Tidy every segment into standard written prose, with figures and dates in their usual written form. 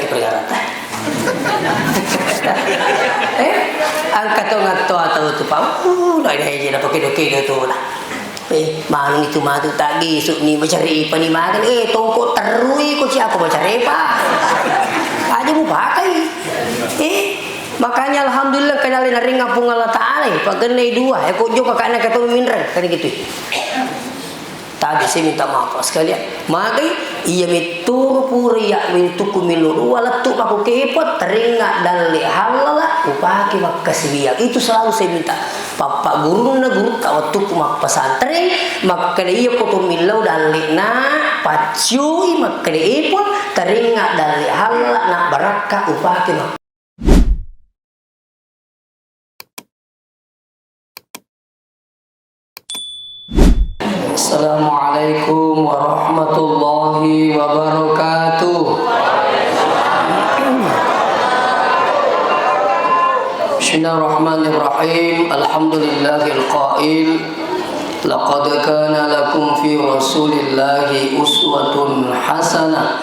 perkara angkat atau tu pau dah je dah pakai dokey tu lah mang itu mah tu tak gisuk ni mencari apa ni makan tongkok terui ko siapa mencari apa aja mu pakai makanya alhamdulillah kenalin ring ngapung Allah Taala pagenai dua ko jo kakana kata minran kan gitu tadi saya minta maaf sekalian magai iya mitur puri ya mintuku miluru walatu paku kepot teringat dalli halala upaki makasbiya itu selalu saya minta papa guru na guru kawatu kumak pesantren makanya iya koto milau dalli na pacui makanya ipun teringat dalli halala na baraka upaki mak. Assalamualaikum warahmatullahi wabarakatuh. Bismillahirrahmanirrahim. Alhamdulillahil qail laqad kana lakum fi rasulillahi uswatun hasanah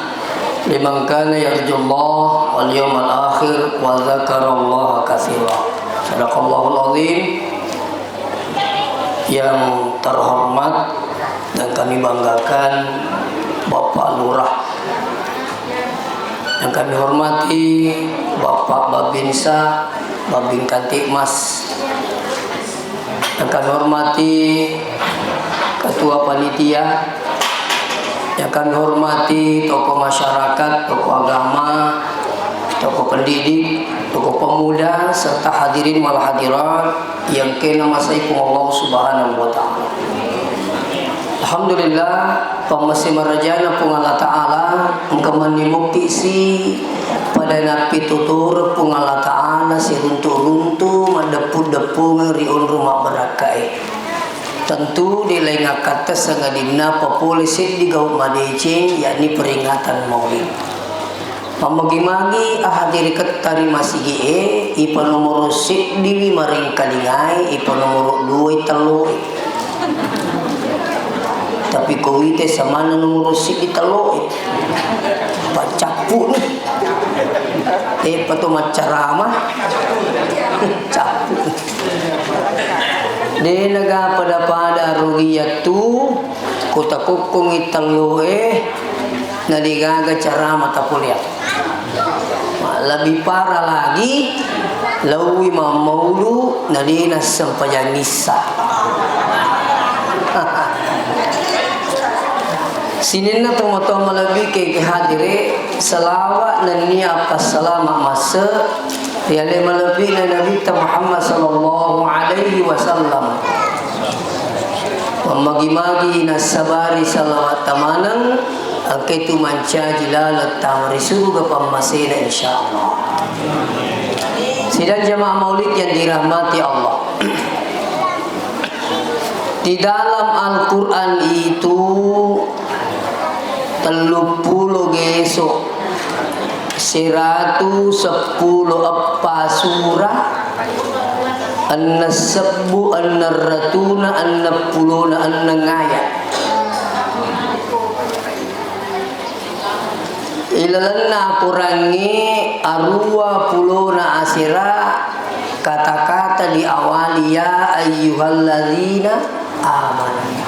liman kana yarjullaha wal yawmal akhir wa dzakarallaha katsiran. Shadaqallahul azim. Yang terhormat dan kami banggakan Bapak Lurah, yang kami hormati Bapak Babinsa, Babin Kantikmas, yang kami hormati Ketua Panitia, yang kami hormati tokoh masyarakat, tokoh agama, tokoh pendidik, tokoh pemuda, serta hadirin wal hadirat yang kena masaikum Allah Subhanahu wa Ta'ala. Alhamdulillah pemasi merajana pung Allah Ta'ala mengkemani mukisi pada napi tutur pung Allah Ta'ala si runtu-runtu madepu-depu ngeriun rumah berakai tentu di lenga kata sengadina populasi di gaut madecing yakni peringatan maulid pamagi-magi ahadiri ketari masih ipa nomor sik diwi maring kalingai ipa nomor 2 telu tapi kowite sama nomor sik di telu pacapu nih patu macarama capu de naga pada rugiyatu kota kokong itelu nadigaga cara mata kuliah lebih parah lagi lawi mamaulu nadina sampayanisa sinina tomo-tomo lebih ke hadire selawat dan niat selama masa yale lebih Nabi Muhammad sallallahu alaihi wasallam memagi-magi nasabari salawat tamanang angketu manca jilalat tamri surga pamasina insyaallah. Sidang jamaah maulid yang dirahmati Allah. Di dalam Al-Qur'an itu 30 gesok 110 apa surah an-nasabbu an-narratuna an-nabuluna an-ngayat ilalanna kurangi arwa puluna asira kata-kata di awali ya ayyuhalladzina amanu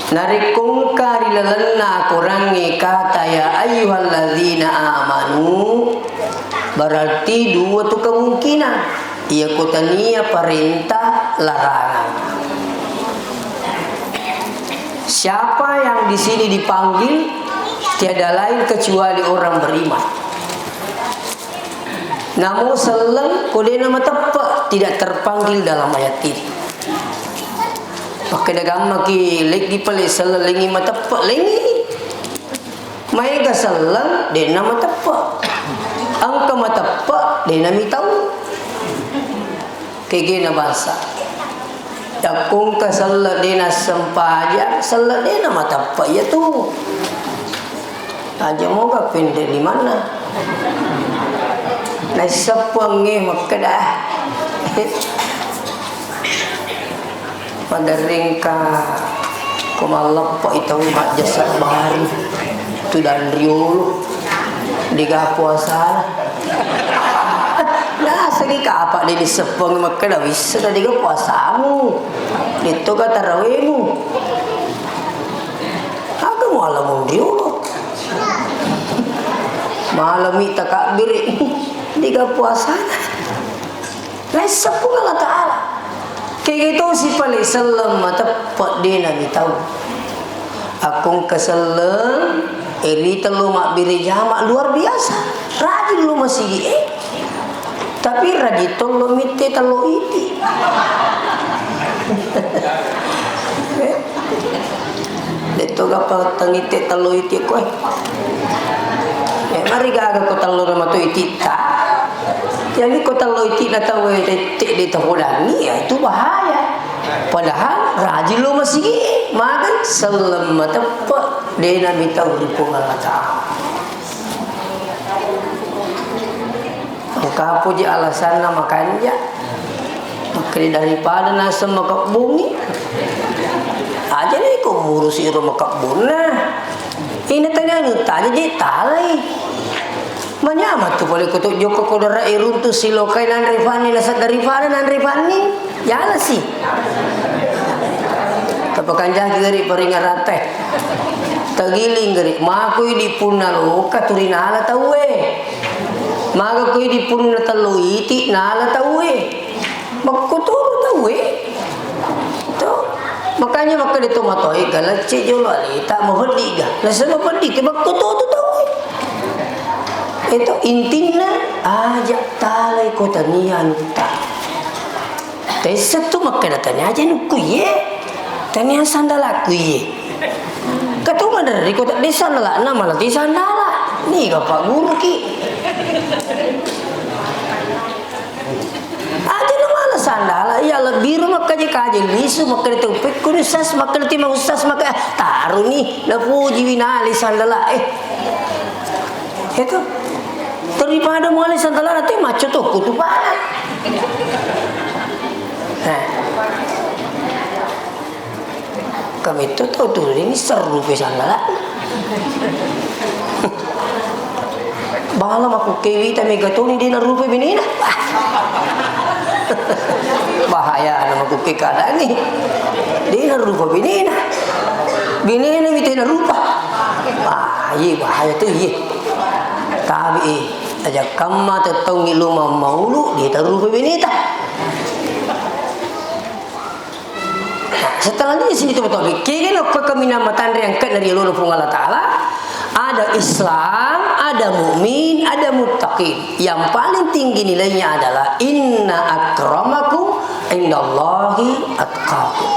narikungkar ilalanna kurangi kata ya ayyuhalladzina amanu berarti dua tuh kemungkinan ia kutania perintah larangan. Siapa yang di sini dipanggil tiada lain kecuali orang beriman. Namun selang kode nama tepat tidak terpanggil dalam ayat ini. Pakai dagang maki lagi pale selang lengi mata tepat lengi. Mai ga selang de nama tepat. Angka mata tepat de nami tahu. Kegena bahasa. Dakung ka salat dina sempaja salat dina mata apa ya tu aja moga pendek di mana na sapang makada pada ringka kumalap pa itaw jasa baru tu dan riolo diga puasa nah segi kapak di sepong maka dah bisa dah diga puasamu itu kata rawemu aku malam riolo malam itu takbir diga puasa nah sepong Allah Ta'ala kayak gitu si paling selam tepat dia nabi tahu akong keselem eri telu mak biri jamak luar biasa rajin lu masih tapi rajin tolu mite telu iti itu gapa tengite telu iti koy mari gaga ko telu nama tu iti ta jadi ko telu iti na tahu di tahudan ya itu bahaya padahal rajin lu masih makan selama tepat dia nabi tahu di Allah Ta'ala maka puji alasan makannya maka daripada nasa makak bumi aja nih kau ngurus iru makak buna ini tanya tanya je talai menyamat tu boleh kutuk joko kodara irun tu silokai nan rifani nasat daripada nan rifani ya sih tapakan jah geri peringat rate tagiling geri makui di punna loka turina ala tawe maga kui di punna telu iti nala tawe makuturu tawe to makanya maka dito matoi galace jolo alita mahodi ga nasa mahodi ke makuturu tawe itu intinya ajak talai kota nian ta tesat tu maka datanya aja nukuye tanya sandala kuye katuma dari kota di sandala nama lagi sandala nih Pak Guru ki aja nama sandala ya lebih rumah kaji lisu maka itu pekurisas maka itu mau usas maka taruh nih na puji winali sandala itu daripada mulai sandala nanti maco tuh kutupan kami itu tahu tuh ini seru pesan lah. Bahala aku kewita megatoni di narupe binina. Bahaya nama aku kekada ni. Di narupa binina. Binina mita narupa. Bahaya tu ye. Tapi aja kamma tetong ilmu maulu di narupa binita. Setelah ini sini betul. Kini nak keminamatan yang dari Allah Ta'ala. Ada Islam, ada mukmin, ada muttaqin. Yang paling tinggi nilainya adalah inna akramakum indallahi atqakum.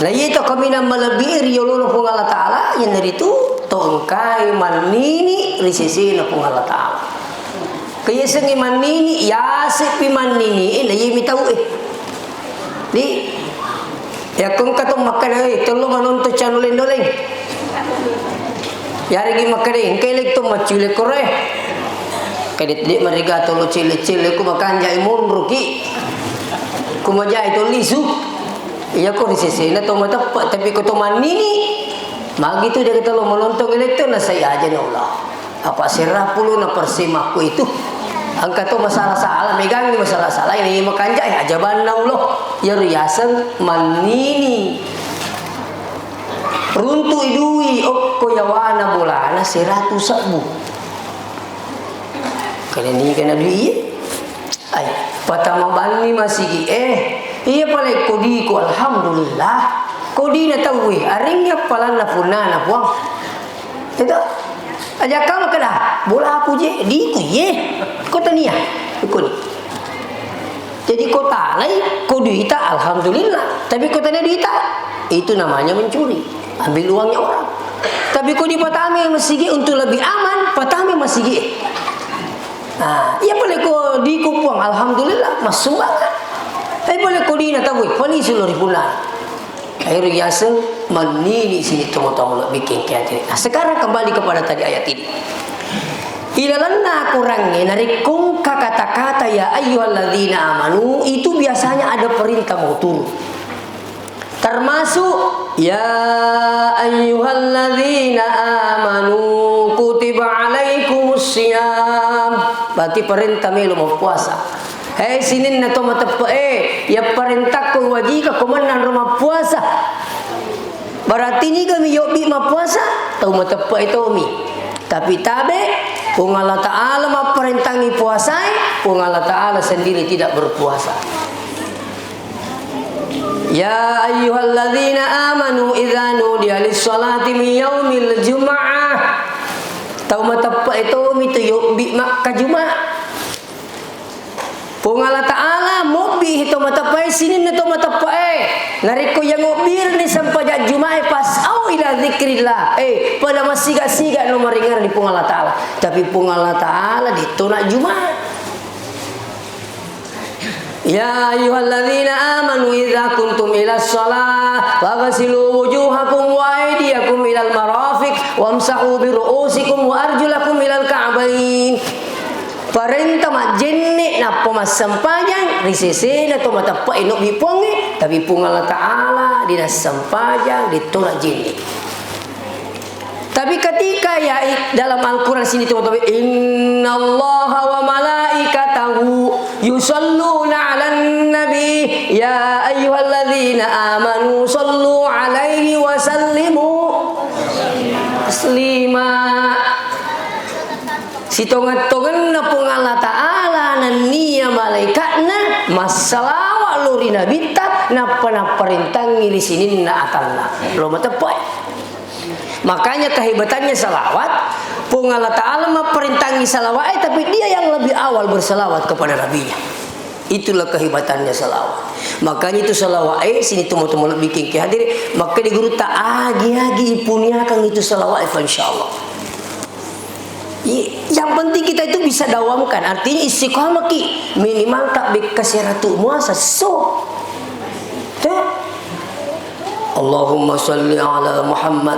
Nah itu keminam melebihi Allah Ta'ala yang dari itu tongkai manini risisi Allah Ta'ala. Kaya sengi manini ya sepi manini ini yemi tahu di ya kung katong makan tolong manonto channel doleng yari gi makan kailik to macule kore kadit di mariga tolo cile ku makan jai munruki kumaja itu lisu iya ko risese na to matapat tapi ko to manini magi tu dia kata lo menonton itu na saya aja na ulah apa sirapulo na persimaku itu angka tu masalah salah megang ni masalah salah ini makan jai ajaban na ulah ya riasan manini runtu idui okko yawana bulana 100.000 kalian ni kena duit ay patama bani masih iya pala kodi ko alhamdulillah kodi na tawi aringnya pala na punana puang itu aja kamu kena bola aku je di ku ye kota nia ikut jadi kota lain kodi ita alhamdulillah tapi kota nia di ita itu namanya mencuri ambil uangnya orang tapi kodi patame masih untuk lebih aman patame masih nah iya boleh kodi ku puang alhamdulillah masuk banget tapi boleh kodi na tahu paling 10.000 akhirnya yaseng manini sini tunggu-tunggu bikin kiatir. Nah sekarang kembali kepada tadi ayat ini. Ilalanna kurangnya dari kungka kata-kata ya ayyuhalladzina amanu itu biasanya ada perintah mau turun. Termasuk Ya ayyuhalladzina amanu kutiba alaikumus siyam. Berarti perintah melu mau puasa. Hei sinin na to matapa ya perintah ko wajika kumanan rumah puasa. Berarti ni kami yobi ma puasa tau matapa itu mi. Tapi tabe kung Allah Ta'ala memperintangi puasai, kung Allah Ta'ala sendiri tidak berpuasa. Ya ayyuhalladzina amanu idza nudiya lis-salati min yaumil jum'ah. Tahu matapa itu mito yobi mak ka Jumat. Kung Allah Ta'ala mobi hito matapa sinin na to matapa nariko yang ngobir ni sampajak Jumat pas au ila zikrillah pada masiga-siga no maringar di pung Allah Ta'ala. Tapi pung Allah Ta'ala ditolak Jumat. Ya ayyuhalladzina amanu idza kuntum ila shalah faghsilu wujuhakum wa aydiyakum ilal marafiq wamsahu bi ru'usikum wa arjulakum ilal ka'bain. Perintah mak jenik na pemas sampajang risese na to mata pa inok bipongi tapi pung Allah Ta'ala dina sampajang ditolak jenik. Tapi ketika ya dalam Al-Quran sini teman-teman, innallaha wa malaikatahu yusalluna 'alan nabi ya ayyuhalladzina amanu sallu 'alaihi wa sallimu taslima. Sitongan-tongan na pung Allah Ta'ala na niya malaikatna masalawa luri nabitat na panaparintangi di sini na akalna lo matapai. Makanya kehebatannya salawat, pung Allah Ta'ala memperintangi salawat, tapi dia yang lebih awal bersalawat kepada nabinya. Itulah kehebatannya salawat. Makanya itu salawat sini temu-temu bikin ke hadir, maka di guru tak agi-agi ipuniakan itu salawat insyaallah. Yang penting kita itu bisa dawamkan, artinya istiqamah ki minimal tak bekasiratu muasa so. Allahumma sholli ala Muhammad,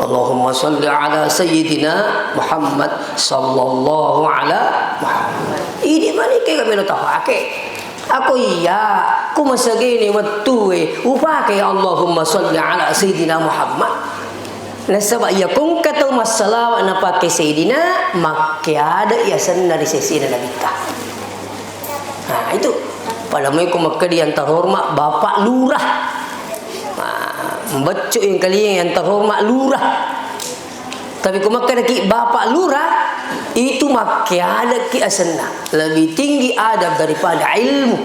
Allahumma sholli ala Sayyidina Muhammad sallallahu ala Muhammad. Ini mana ke kami tahu ake. Aku iya, ku masa gini waktu upake Allahumma sholli ala Sayyidina Muhammad. Nah sebab ya kung kata masalah na pakai Sayyidina maka ada iasan dari sesi Nabi kita. Nah itu pada mereka maka yang terhormat Bapak Lurah. Membaca yang kali yang terhormat lurah. Tapi kumakan ki bapak lurah itu maka ada ki asana lebih tinggi adab daripada ilmu.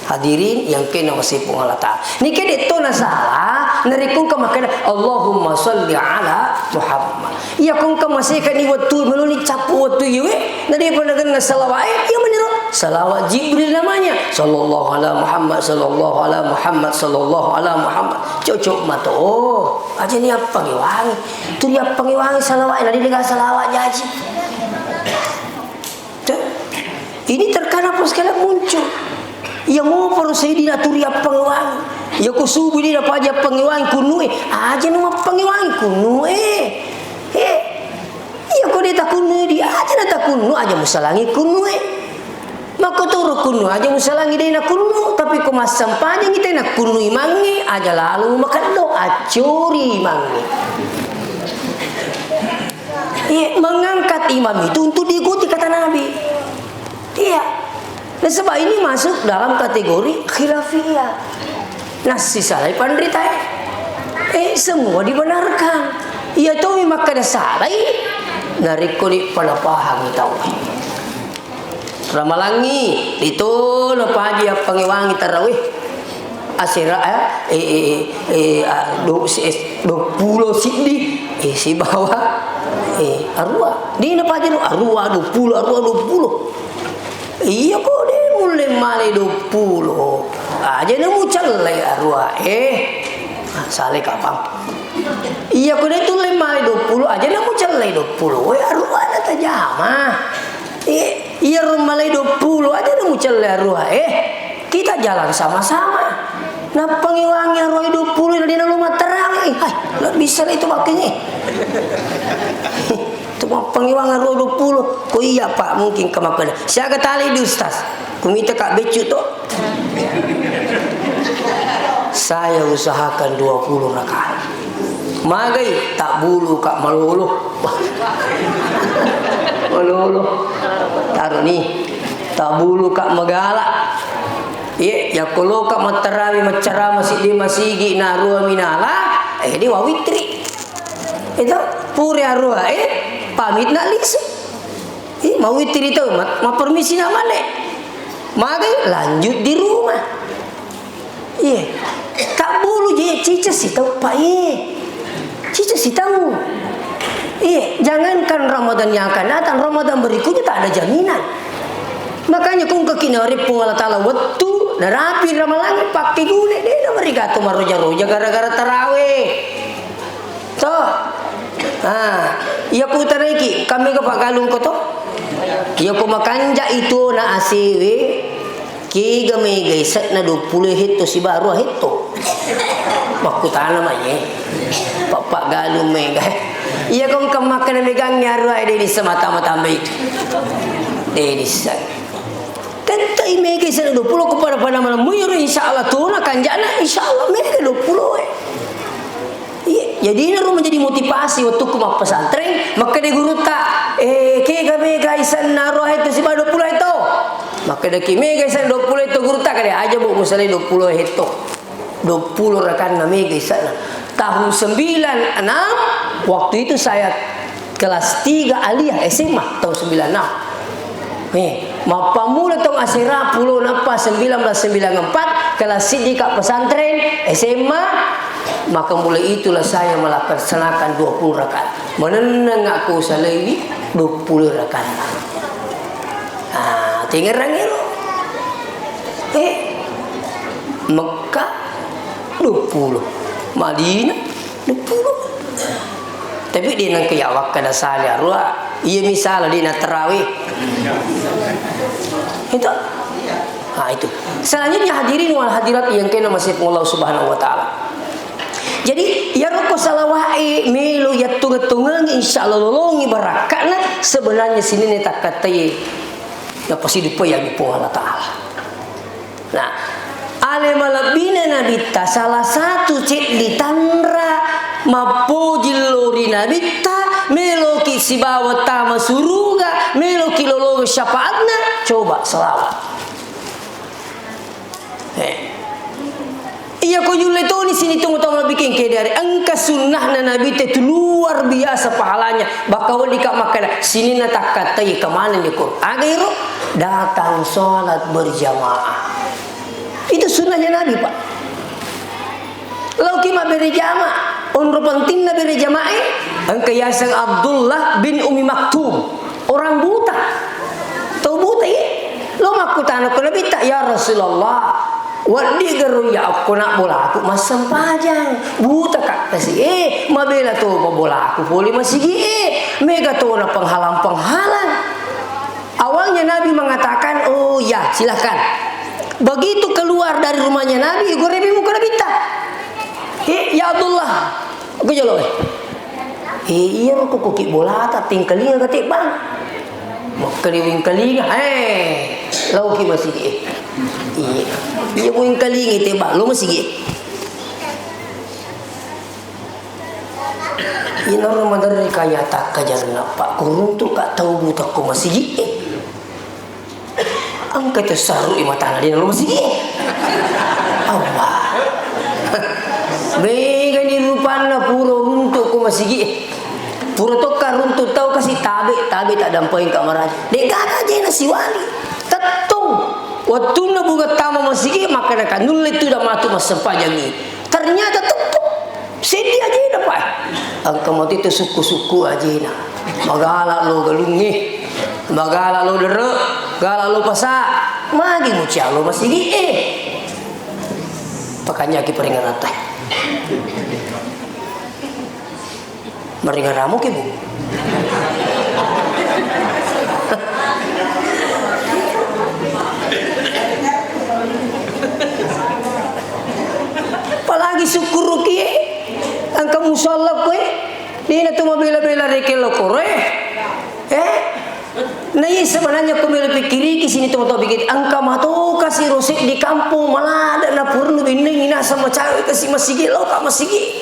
Hadirin yang kena masih pun Allah Ta'ala. Ni kede to na salah narikung ka makana Allahumma sholli ala Muhammad. Ya kung ka masih kan ni waktu menuni capu waktu yewe nari panagan na salawat ya meniro salawat Jibril namanya sallallahu ala Muhammad sallallahu ala Muhammad sallallahu ala Muhammad. Cocok mato oh aja ni apa ngiwangi tu dia pangiwangi salawat nari dengan salawat jaji. Ini terkadang pun sekali muncul. Ya mau para Sayyidina turi pangiwangi. Ya kusubi dia apa aja pangiwangi kunue. Aja nama pangiwangi kunue. Ya kau dia tak kunue dia aja nak tak kunu aja musalangi kunue. Maka turu kunu aja musalangi dia nak kunu tapi kau masam panjang kita nak kunui mangi aja lalu makan doa curi mangi. Mengangkat imam itu untuk diikuti kata Nabi. Iya. Nah, sebab ini masuk dalam kategori khilafiyah. Nah, sisa lain pandrita semua dibenarkan. Ia tahu maka ada salah. Dari kulit pada paham tahu. Ramalangi itu lepas dia pengiwangi tarawih. Asira 20 sidi si bawah arwah. Di lepas dia arwah 20. Iya kok dia mulai malai 20 aja nemu celai arwah saleh kapang. Iya kok dia tuh malai 20 aja nemu celai 20 arwah ada tajamah. Iya malai 20 aja nemu celai arwah kita jalan sama-sama. Nah pengiwangi arwah 20 di dalam rumah terang lah bisa itu makanya. Pengiwangan roh 20 ko iya pak mungkin kemakan saya kata ali di ustaz ku minta kak becu tu saya usahakan 20 rakaat. Magai tak bulu kak malulu. Malulu. Taruh nih. Tak bulu kak magala. Ya kalau kak matarawi macara masih di masigi narua minala. Di wawitri. Itu puri arua pamit nak lisu. Mau witri itu ma permisi nak balik. Magai lanjut di rumah. Tak bulu je cica sih tahu pak cica sih tahu. Jangankan Ramadan yang akan datang, Ramadan berikutnya tak ada jaminan. Makanya kung kekinari pun Allah Ta'ala waktu narapi ramalangan pakai gule dia mereka tu maroja-roja gara-gara tarawih. Toh, iya ku taraiki kami ke Pak Galung ko to. Iya ku makanja itu na asiwe kiga megay set na 20 hito si baru hito. Makutana manye. Pak Galung megay. Iya kung kamakan na megang nyarwa di semata-mata baik. Desa. Tenta imege sa 20 ko para naman muyro insyaallah tu na kanjana insyaallah mege 20 jadi naru menjadi motivasi waktu ku mak pesantren maka de guru ta ke gabe gaisan naro itu si 20 itu maka de ki mege sa 20 itu guru ta kade aja bu musale 20 itu 20 rekan na mege sana tahun 96 waktu itu saya kelas 3 aliyah SMA tahun 96 mapamula tong asira pulau napa 1994 kelas sidika pesantren SMA maka mulai itulah saya melaksanakan 20 rakaat menenang aku salai 20 rakaat tinggal rangero Mekah 20 Madinah 20 tapi di nang kayawak kada salih arwah iya misalnya di na terawih itu itu selanjutnya hadirin wal hadirat yang kena masih Allah Subhanahu wa taala. Jadi ya roko salawai melu ya tungang insyaallah lolongi barakatna sebenarnya sini ne tak katai ya pasti dipayang po Allah taala. Nah ale malabina nabita salah satu cek di tanra mapojil lori nabita meloki si bawa tama suruga meloki lologo syafaatna coba selawat. Iya ko yule to ni sini tunggu bikin ke dari angka sunnah na nabi itu luar biasa pahalanya bakawan di kak makana sini na tak katai kemana ni ko agero datang sholat berjamaah itu sunnahnya nabi pak. Lau kima beri jamaah onro penting na beri jamaah angka yasang Abdullah bin Umi Maktum orang buta tahu buta lo makutana ko nabi tak ya Rasulullah wadi geru ya aku nak bola aku masam pajang buta kak kasih mabela tu bola aku boleh masih mega tu na penghalang awalnya Nabi mengatakan oh ya silahkan begitu keluar dari rumahnya Nabi gorebi muka Nabi tak ya Abdullah aku jalo iya aku kuki bola tak tingkalinga ketik bang mau keliwing kalinga lau ki masih iya buing kalingi tebak lo masih ini orang dari kaya tak kajar nak kurung tu kak tahu buta ko masih angkat tu saru mata dia lo masih Allah mega ni rupana puro untuk ko masih puro to karuntu tahu kasih tabe tak dampai kamar aja dek aja nasi wali tetung waktu na buka tama masih maka nak nul itu dah matu masam pajangi ternyata tetuk sedih aja dapat angka mati itu suku-suku aja na magala lo galungi magala lo dere gala lo pasak magi mucia lo masih pakanya ki peringatan teh meringan ramu ki bu apalagi syukur ki angka musalla kowe dina tu mabela-bela reke lo kore Nah iya sebenarnya kau melu pikiri ke sini tuh bikin angka matu kasih rosik di kampung malah ada na purnu bindeng ina sama cewek kasih masigi lo kak masigi.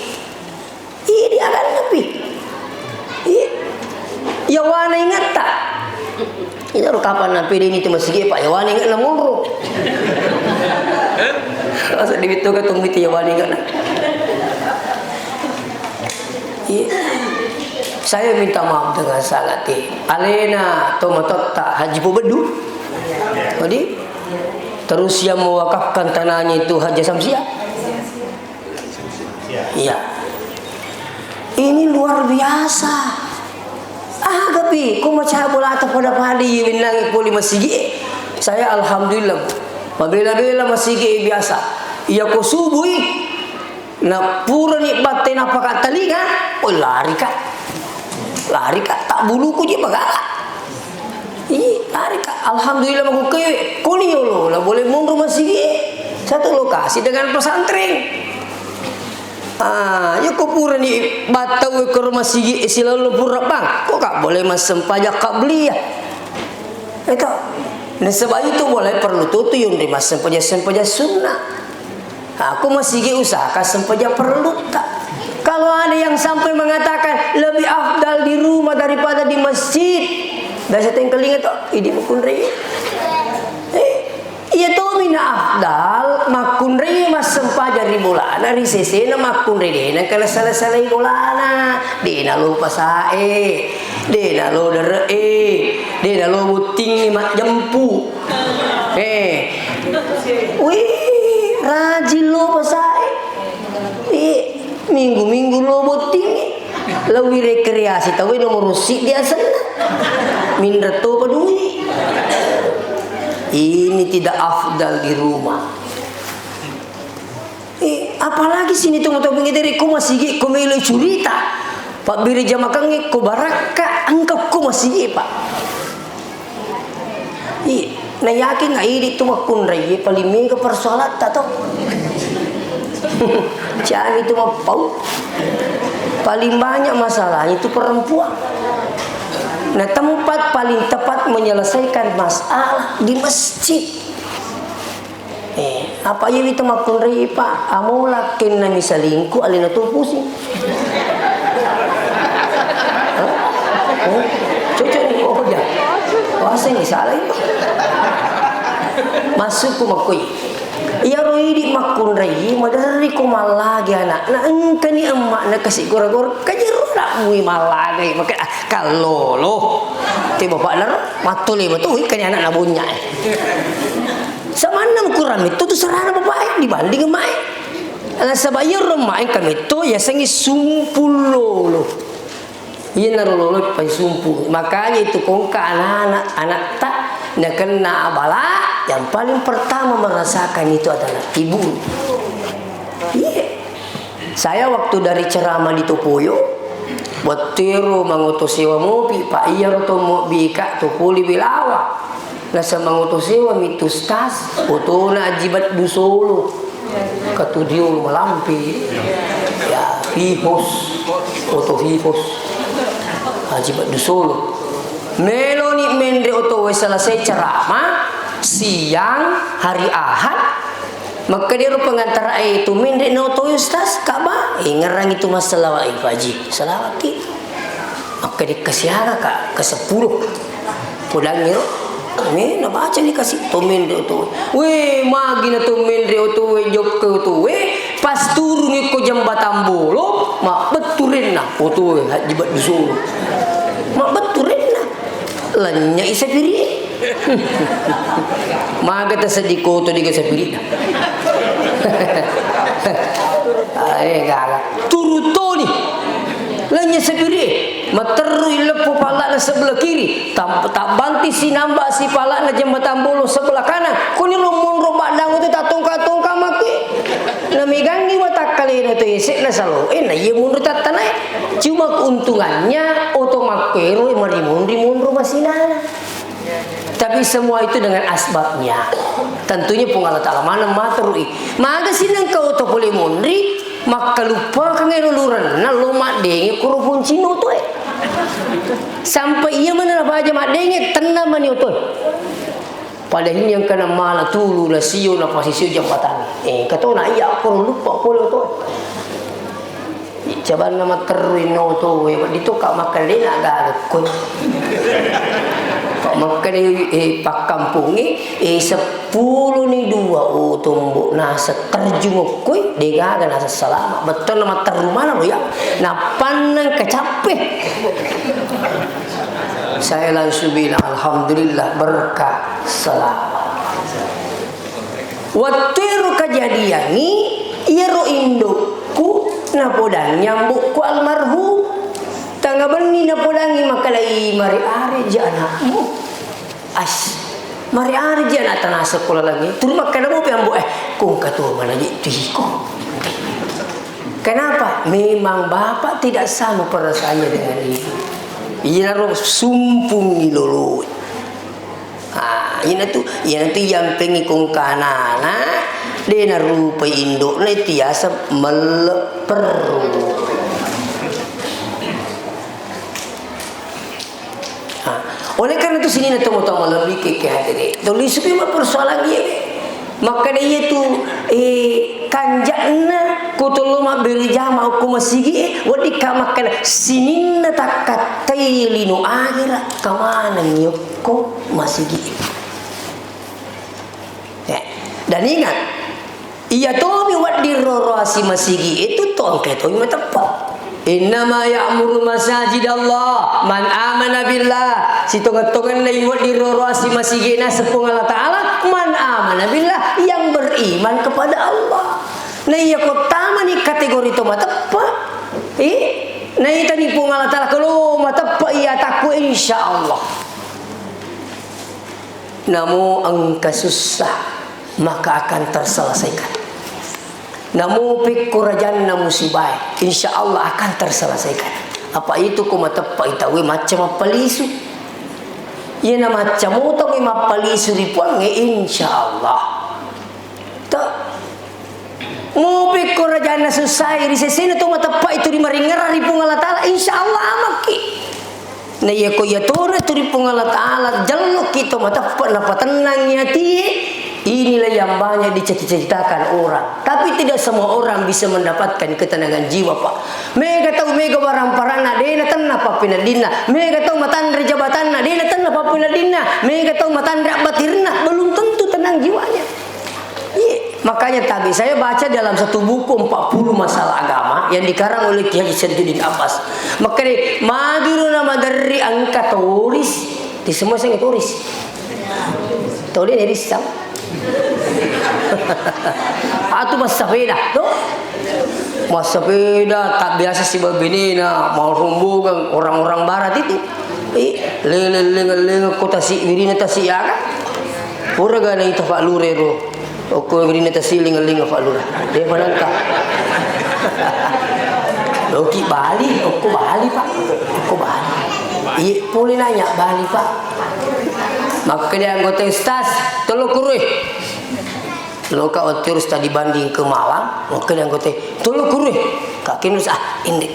Iya dia akan nabi. Iya. Ya wana ingat tak? Ini harus kapan nabi ini tuh masigi pak ya wana ingat namun ro. Asal di itu ketemu itu ya wana ingat. Iya. Saya minta maaf dengan sangat alena tomatot tak haji bedu. Jadi terus yang mewakafkan tanahnya itu Haji Samsia. Iya. Ini luar biasa. Gapi, kau macam bola atau pada padi winang poli masigi. Saya alhamdulillah. Mabela-bela masigi biasa. Ia kau subui. Na pura ni batin apa kat telinga. Oh lari kak tak buluku je bagala. Lari kak alhamdulillah aku ke kuni lo lah boleh mundur masih satu lokasi dengan pesantren. Ya kau pura ni batau ke rumah sigi selalu pura bang kok kak boleh masem pajak kak beli ya itu. Nah sebab itu boleh perlu tutu yang di masem pajak sunnah. Aku masih usahakan sempajak perlu tak. Kalau ada yang sampai mengatakan lebih afdal di rumah daripada di masjid, dah saya tengkeling itu, ini makun rei. Iya tu mina afdal makun rei mas sempajar di bulana risese na makun rei na kalau salah bulana, di na lupa sae, di na lo dere, di na lo buting mak jempu. Wih, rajin lo pasae. Minggu-minggu lo buting lebih rekreasi tahu nomor rusik dia sana mindre to peduli. Ini tidak afdal di rumah. Apalagi sini tunggu-tunggu dari ku masih ku melu curita pak biri jamakang ku baraka angkap ku masih pak. Nah yakin nggak ini tuh makun raya paling minggu persoalan tak tahu. Jangan itu mau paling banyak masalah itu perempuan. Nah tempat paling tepat menyelesaikan masalah di masjid. Apa yang itu makun rei pak? Amo lakin nami salingku alina tu pusing. Cocok ni oh ya. Wasa ni salah itu. Masuk ku makui. Ya roi di makun rei madari ko malagi anak na engkani emak na kasih gor-gor kajero nak mui malagi maka kalau lo ti bapak lar matuli betul kani anak na bunya samana kurang itu tu serana bapak dibanding emak ana sabayar emak kami tu ya sangi sumpul lo iya narolo pa sumpul makanya itu kongka anak tak nak kena bala. Yang paling pertama merasakan itu adalah ibu. Saya waktu dari ceramah di Topoyo, buat tiru mengutus sewa mobil, Pak iya atau mau bika Topoli bilawa. Nasa mengutus sewa mitus tas, foto na ajibat du Solo, katudiul melampi, ya hipos, foto hipos, ajibat du Solo. Meloni mendre oto selesai ceramah. Siang hari Ahad maka dia pengantar itu mendek noto ustaz Ka'bah ngerang itu masalah ibaji salawati maka dikasih harga kak ke 10 pulang yo na baca dikasih to mendek itu we magi na to mendek itu we jok itu we pas turun ko jembatan bolo mak beturin na foto we hajibat disuruh mak beturin na lanya isa piri maga ta sediko to di ka sapiri. Ay gaga. Turutoni. Lanya sapiri. Materu ilepo pala na sebelah kiri. Tak banti si nambah si pala na jembatan bolo sebelah kanan. Kuni lumun badang itu tak tongka-tongka maki. Namigangi mata kali na to isik na salo. Na iya mundur tatanay. Cuma keuntungannya otomakero marimun masinana. Tapi semua itu dengan asbabnya. Tentunya pengalat Allah mana materui. Maka sinang kau to boleh mundri, maka lupa kangen luluran. Na loma dengi kurupun cino tu Sampai ia mana apa aja mak dengek tenang mani otoy. Padahal yang kena malah tulu lah siyo na pasti siyo jambatan. Kata nak iya aku lupa boleh otoy. Coba nama teruin otoy. Dito kak makan dia nak galak kun. Kak makan pak kampung 10 ni 2 tumbuk nasa terjunguk kuy degaga nasa selama betul nama terumana lo ya na panang kecapek. Saya langsung bilang alhamdulillah berkah selamat. Waktu kejadian ni iro indukku napodang nyambuk ku almarhum tangga beni napodangi makalai mari are je anakmu mari hari dia nak tanah sekolah lagi. Turun makan apa yang kong kata mana itu. Kenapa? Memang bapak tidak sama perasaannya dengan ibu. Ia naruh sumpung ilulu. Ini tu yang pengen kong kanana. Dia naruh pe induk na tiasa meleperu. Oleh karena itu sini nak tamu-tamu lebih ke hati. Tulis supaya persoalan dia. Maka dia tu kanjakna kutulu mak berjama aku masigi wadi kamakan sinin takatai linu akhirat kamana nyoko masigi. Dan ingat, ia tomi wadi rorasi masigi itu tongke tomi tepat. Innama ya'muru masajid Allah man amana billah. Si tongan-tongan na iwat di rorasi masigina sepung Allah Ta'ala man amana billah, yang beriman kepada Allah. Na iya kotama ni kategori itu matapa. Na ita ni pung Allah Ta'ala kalau matapa iya takut insya Allah. Namu angka susah maka akan terselesaikan. Namu pikir kerajaan na musibah, insya Allah akan terselesaikan. Apa itu ku matapa itawe macam apa lisu? Ia na macam utang ima palisu di puang insya Allah. Tak. Mu pikir kerajaan na susah di sesina tu matapa itu di maringara di pung Allah Taala insya Allah amaki. Na iya ko iya tore tu di pung Allah Taala jaluk kita matapa napa tenangnya ti. Inilah yang banyak dicita-citakan orang. Tapi tidak semua orang bisa mendapatkan ketenangan jiwa, Pak. Mega tahu mega barang parana dena tanna papina dinna. Mega tahu matandra jabatanna dena tanna papina dinna. Mega tahu matandra batirna, belum tentu tenang jiwanya. Makanya tadi saya baca dalam satu buku 40 masalah agama yang dikarang oleh Kiai Syarjuddin Abbas. Makanya magiru nama dari angka tulis di semua saya tulis. Tulis dari sang. Atau mas sepeda tuh mas sepeda tak biasa si babinina mau rombongan orang-orang barat itu lele kota si wirina tasi ya kan pura gana itu Pak Lurero kau wirina tasi linga Pak Lura dia manangka Loki Bali aku Bali Pak aku Bali iya boleh nanya Bali Pak. Maka dia anggota stas tolong kurui lo kak terus tadi banding ke Malang maka dia anggota tolong kurui kak kinus ini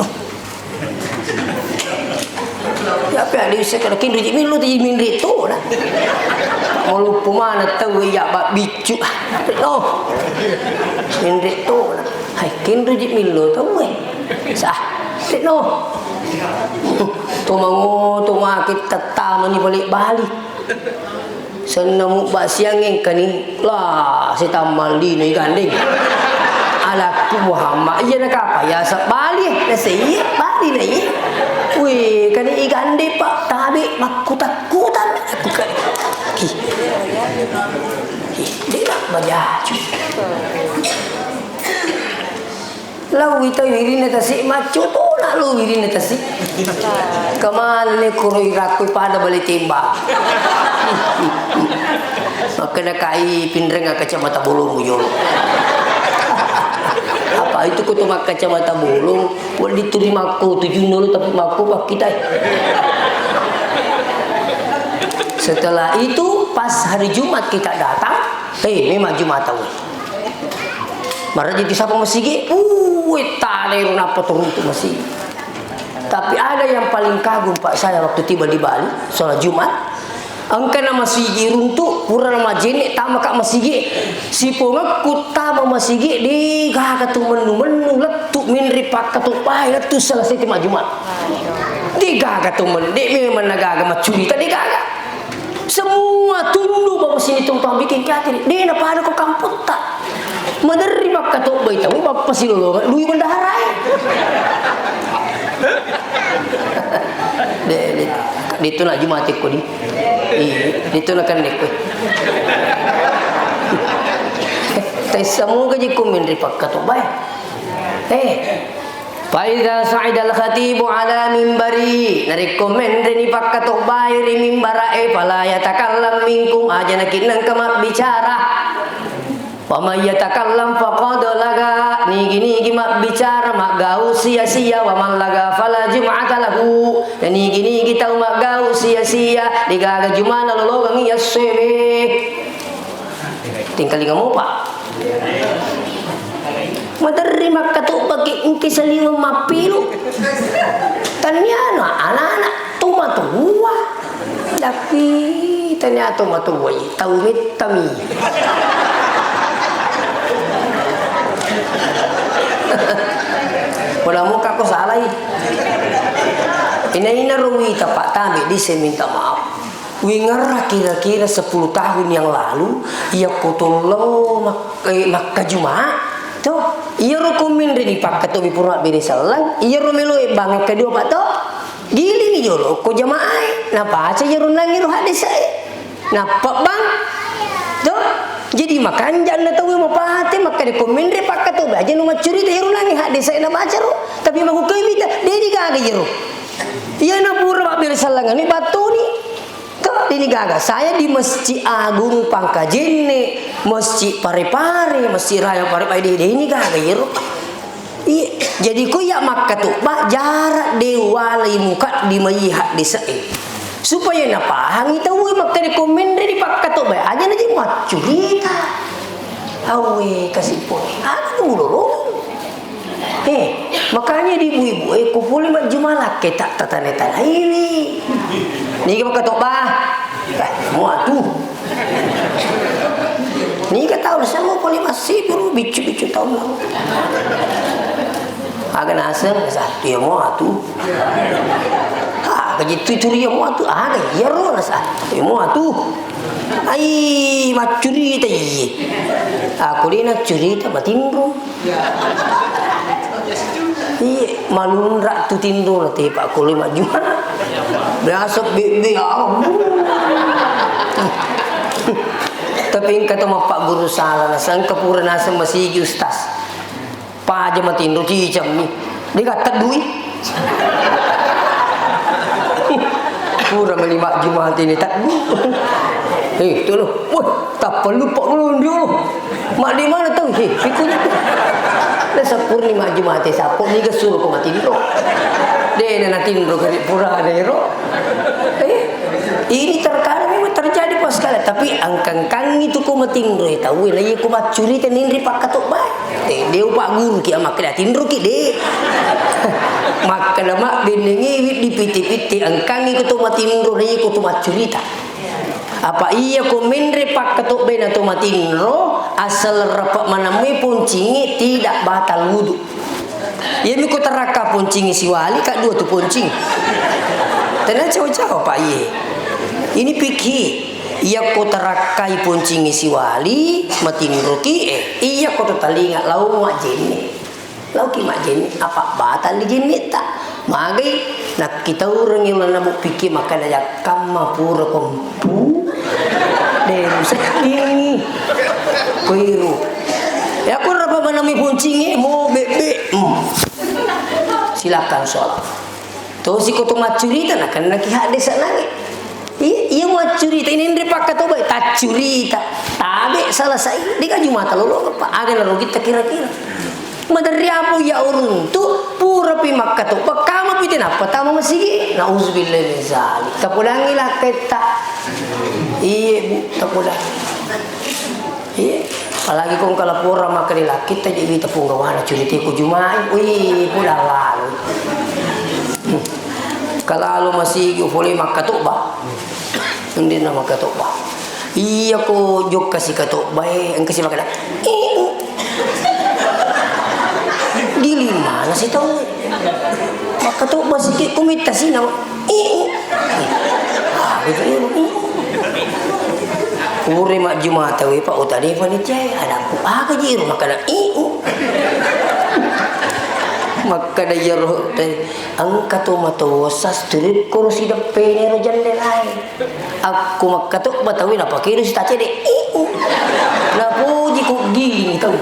ya apa dia sekarang kinus ini lo tadi minri tu lah mau lupa mana tahu ya bak bicu no minri tu lah hai kinus ini lo tahu no tu mau tu kita tamu ni balik Bali. Senamuk bak siang yang kani lah si tamal di ni ganding alaku Muhammad iya nak apa ya sebalik nasi Bali ni wih kani ganding Pak tabi mak takutan aku kan dia nak baju lau itu wirin tasi macu tu nak lu wirin tasi kamal ni kurui rakui pada balik tembak maka nak kai pindreng kacamata bolong muyol apa itu kutu mak kacamata bolong buat diterima aku 7 dulu tapi maku pak kita setelah itu pas hari Jumat kita datang memang Jumat tahu marah jadi siapa masih tadi apa turun tu masih Tapi ada yang paling kagum Pak saya waktu tiba di Bali, sholat Jumat. Angka nama sigi runtuk, pura nama jenek, tama kak masigi. Si ponga kutama masigi di gaga tu menu letuk minri pak katu pai letuk salah satu Jumat. Di gaga tu menu, di memang nagaga macuri tadi gaga. Semua tunduk bawa sini tumpang bikin kaki. Di napa ada kok kamput tak? Menerima katu bayi tahu bapak si lolongan, lui bendaharai. Dito na Jumatik ko di. Dito na kan ko. Tay samo gaji kumin ri pagkatubay. Faida sa'ida al-khatibu ala mimbari narikomen rini pagkatubay ri mimbara pala yatakallam minkum aja nakinang kamak bicara. Wa yatakallam faqad laga nigi mak bicara mak gau sia-sia wa man laga fala jum'ata lahu dan nigi tahu mak gau sia-sia digaga jumana lologang yasebe tinggal ngamu Pak madari mak katu bagi engke saliwa mapilu tanyana anak-anak tumatuwa tapi tanya tumatuwa tahu mitami Wala muka ko salah. Ina ruwita Pak Tami di saya minta maaf. Wingar kira-kira 10 tahun yang lalu ia kotolo makka Jumat. Tuh, ia rukumin rini Pak Katobi pura beri salang, ia rumelo bang kedua Pak to. Gili ni jolo ko jamaah. Napa aja ia runangi ru hadis saya. Napa bang? Tuh. Jadi makan jangan tahu mau pahati makan komen re pak kata aja nu macuri teh ulangi hak desa na baca ro tapi mau kau minta dedi gaga jero iya na pura pak bir salangan ni batu ni tuh ini gaga saya di Masjid Agung Pangkajene Masjid Parepare Masjid Raya Parepare ini gaga jero iya jadi ku ya mak tu pak jarak dewalai muka di mai hak desa supaya na paham itu makan komen dari pak kato bay aja nanti mat cerita awe kasih pun ada dulu makanya di ibu-ibu kupuli mak jumalak kita tata-tata ini nih pak kato bah mau atuh nih kita tahu sama poli masih baru bicu-bicu tahu lah agak nasem dia mau atuh begitu itu dia mau tu ada ya roh nasa mau tu ai macuri ta ye aku ni nak curi ta matinro malun rak tu tinro nanti pak kuli maju biasa be tapi kata pak guru salah nasa kepura nasa masih ustaz pa aja matinro cicam ni dia kata duit pura melima Jumat ini tak tu loh wah tak perlu pak lu dia loh mak di mana tahu pikirnya dah sepurnima Jumat sapu ni ke suruh ko mati dulu deh nanti dulu ke pura dero ini terkadang memang terjadi pas kala tapi angkang itu ko mati dulu tahu lagi ko macuri tenindri pak katok baik dia pak guru ki amak dah tindro ki deh maka nama benengi di piti-piti angkang itu tu matinro ni ko tu macurita apa iya ko menre pak katok bena tu matinro asal rapat manamui puncingi tidak batal wudu ya mi ko teraka puncingi si wali kak dua tu puncing tenan jauh-jauh pak iya ini pikir iya ko terakai puncingi si wali matinro ki iya ko tu talinga lau mak jene lau ki mak jene apa batal di jene tak magai nak kita orang yang nak pikir makan aja kama pura kompu deh sedih kuiru ya aku rapa manami puncingi mau bebe silakan sholat tuh si koto macurita nak kan nak hak desa nagi iya macurita ini ndre pak kato bae tak curita tabe selesai di Jumat lalu apa ada lalu kita kira-kira madari apo ya urun tu pura pi makka tu pakama pitin apa tamu masigi nauzubillah min zalik kapulangi lah kita iya bu kapulangi iya apalagi kong kalau pura makan laki kita jadi tepung gawana curiti ku Jumat wih pulang lalu Kalau masih boleh makan ba, hindi na makan ba. Iya ko jok kasih katok baik, ang kasih makan. Dili mana sih tahu? Makatok ba sikit kumita sih nama. Ure mak Jumat tahu Pak utari panitia ada aku je rumah kana maka daya roh ang kato matosas turit ko si dape ni rojan lain aku makatok batawi na pakiru si tace de na puji ko giling tahu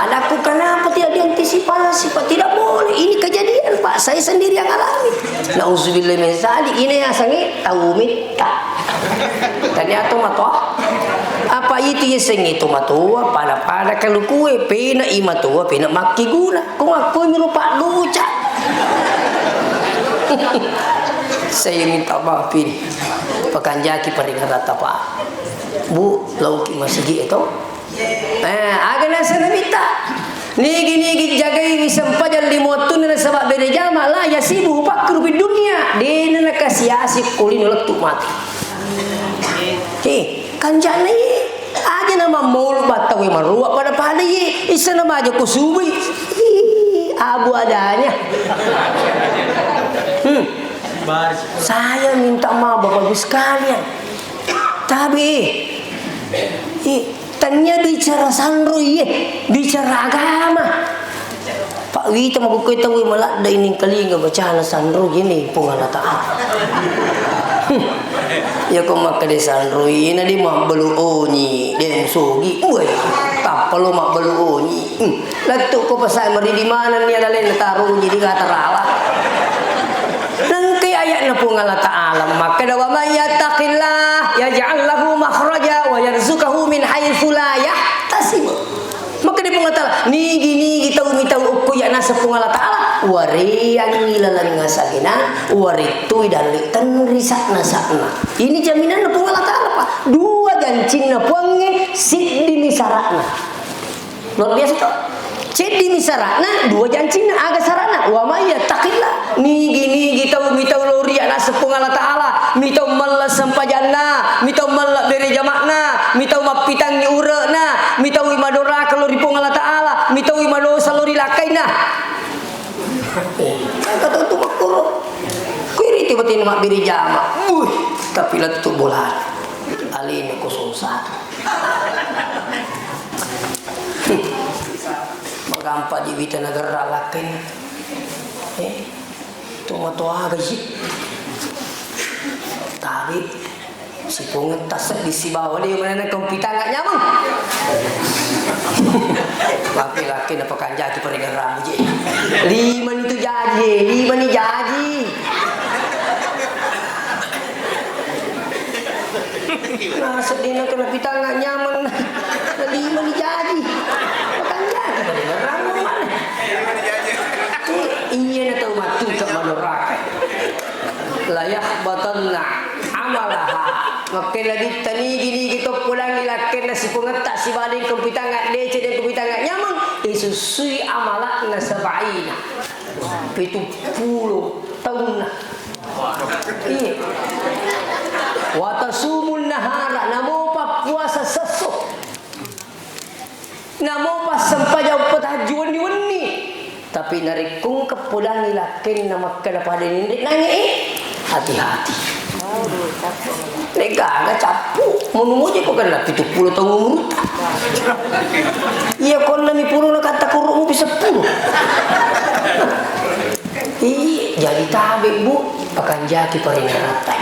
anakku kenapa tidak diantisipasi Pak, tidak boleh ini kejadian Pak, saya sendiri yang alami. Nauzubillah min zalik, ini yang sangi tahu minta ternyata matua apa itu yang sengi itu matua pada kalau kue pena imatua pena maki guna kung aku merupa luca. Saya minta maaf ini pakan jaki peringatan rata Pak Bu lauki masih gitu agak nasa minta nigi jagai misampajal limotun na sabab bere jama la yasibu fakru bid dunya dina nakasiasi kulin lektu mati kanjana ye aja nama maul batawe marua pada pada ye isa nama aja kusubi abu adanya saya minta maaf Bapak Ibu sekalian tapi tanya bicara sandro ye bicara agama Pak Wita mau kita tahu malah ada ini kali nggak baca sandro gini pengalataan ya kau makan di sandro ini dia mak belu oni dia sugi tak perlu mak belu oni lalu kau pasal mari di mana nih ada lain taruh jadi kata rala nangkai ayatnya pengalataan maka dawa mayyataqillah yaj'al lahu makhraja wa yarzuqahu min haitsu la yahtasib maka dia pengatalah nigi tahu ukku ya nasa pengalataan wariyan nilalang ngasagina waritu dan litan risak nasakna ini jaminan pengalataan apa dua gancing na puange siddi misarakna luar biasa tuh Cedi misarakna dua jancina agak sarana wa may yattaqillah nigi tahu lori ana sepung Allah taala mitau malla sampajanna mitau malla bere jamakna mitau mapitang ni ureuna mitau madora kalau ripung Allah taala mitau madosa lori lakaina kata tu makuro kuiri tiba-tiba mak bere jamak tapi lah tu bola alin 01 Magampa di Wita negara lakin tua gaji tapi si punget tasak di si bawah dia mana kompita nggak nyaman laki-laki apa kanjaki peringatan rambut je 5 itu jadi 5 ni jadi nah sedih nak kena pita nggak nyaman 5 ni jadi iya na tahu matu tak manuraka layak batanna amalaha makin lagi tani gini kita pulang ilakin nasi pengetak si balik kompita nggak dece dan kompita nggak nyaman isusui amalak na sabaina 70 tahun iya watasumul nahara namo pa puasa sesok namo pas sampai jauh petajuan di wani tapi narikung kepulang ilakin nama kena pada ini nangi hati-hati nega agak capu menunggu je kok kan 70 tahun umur iya kon nami puluh nak kata kurung bisa 10 jadi tabe bu akan jaki peringatan.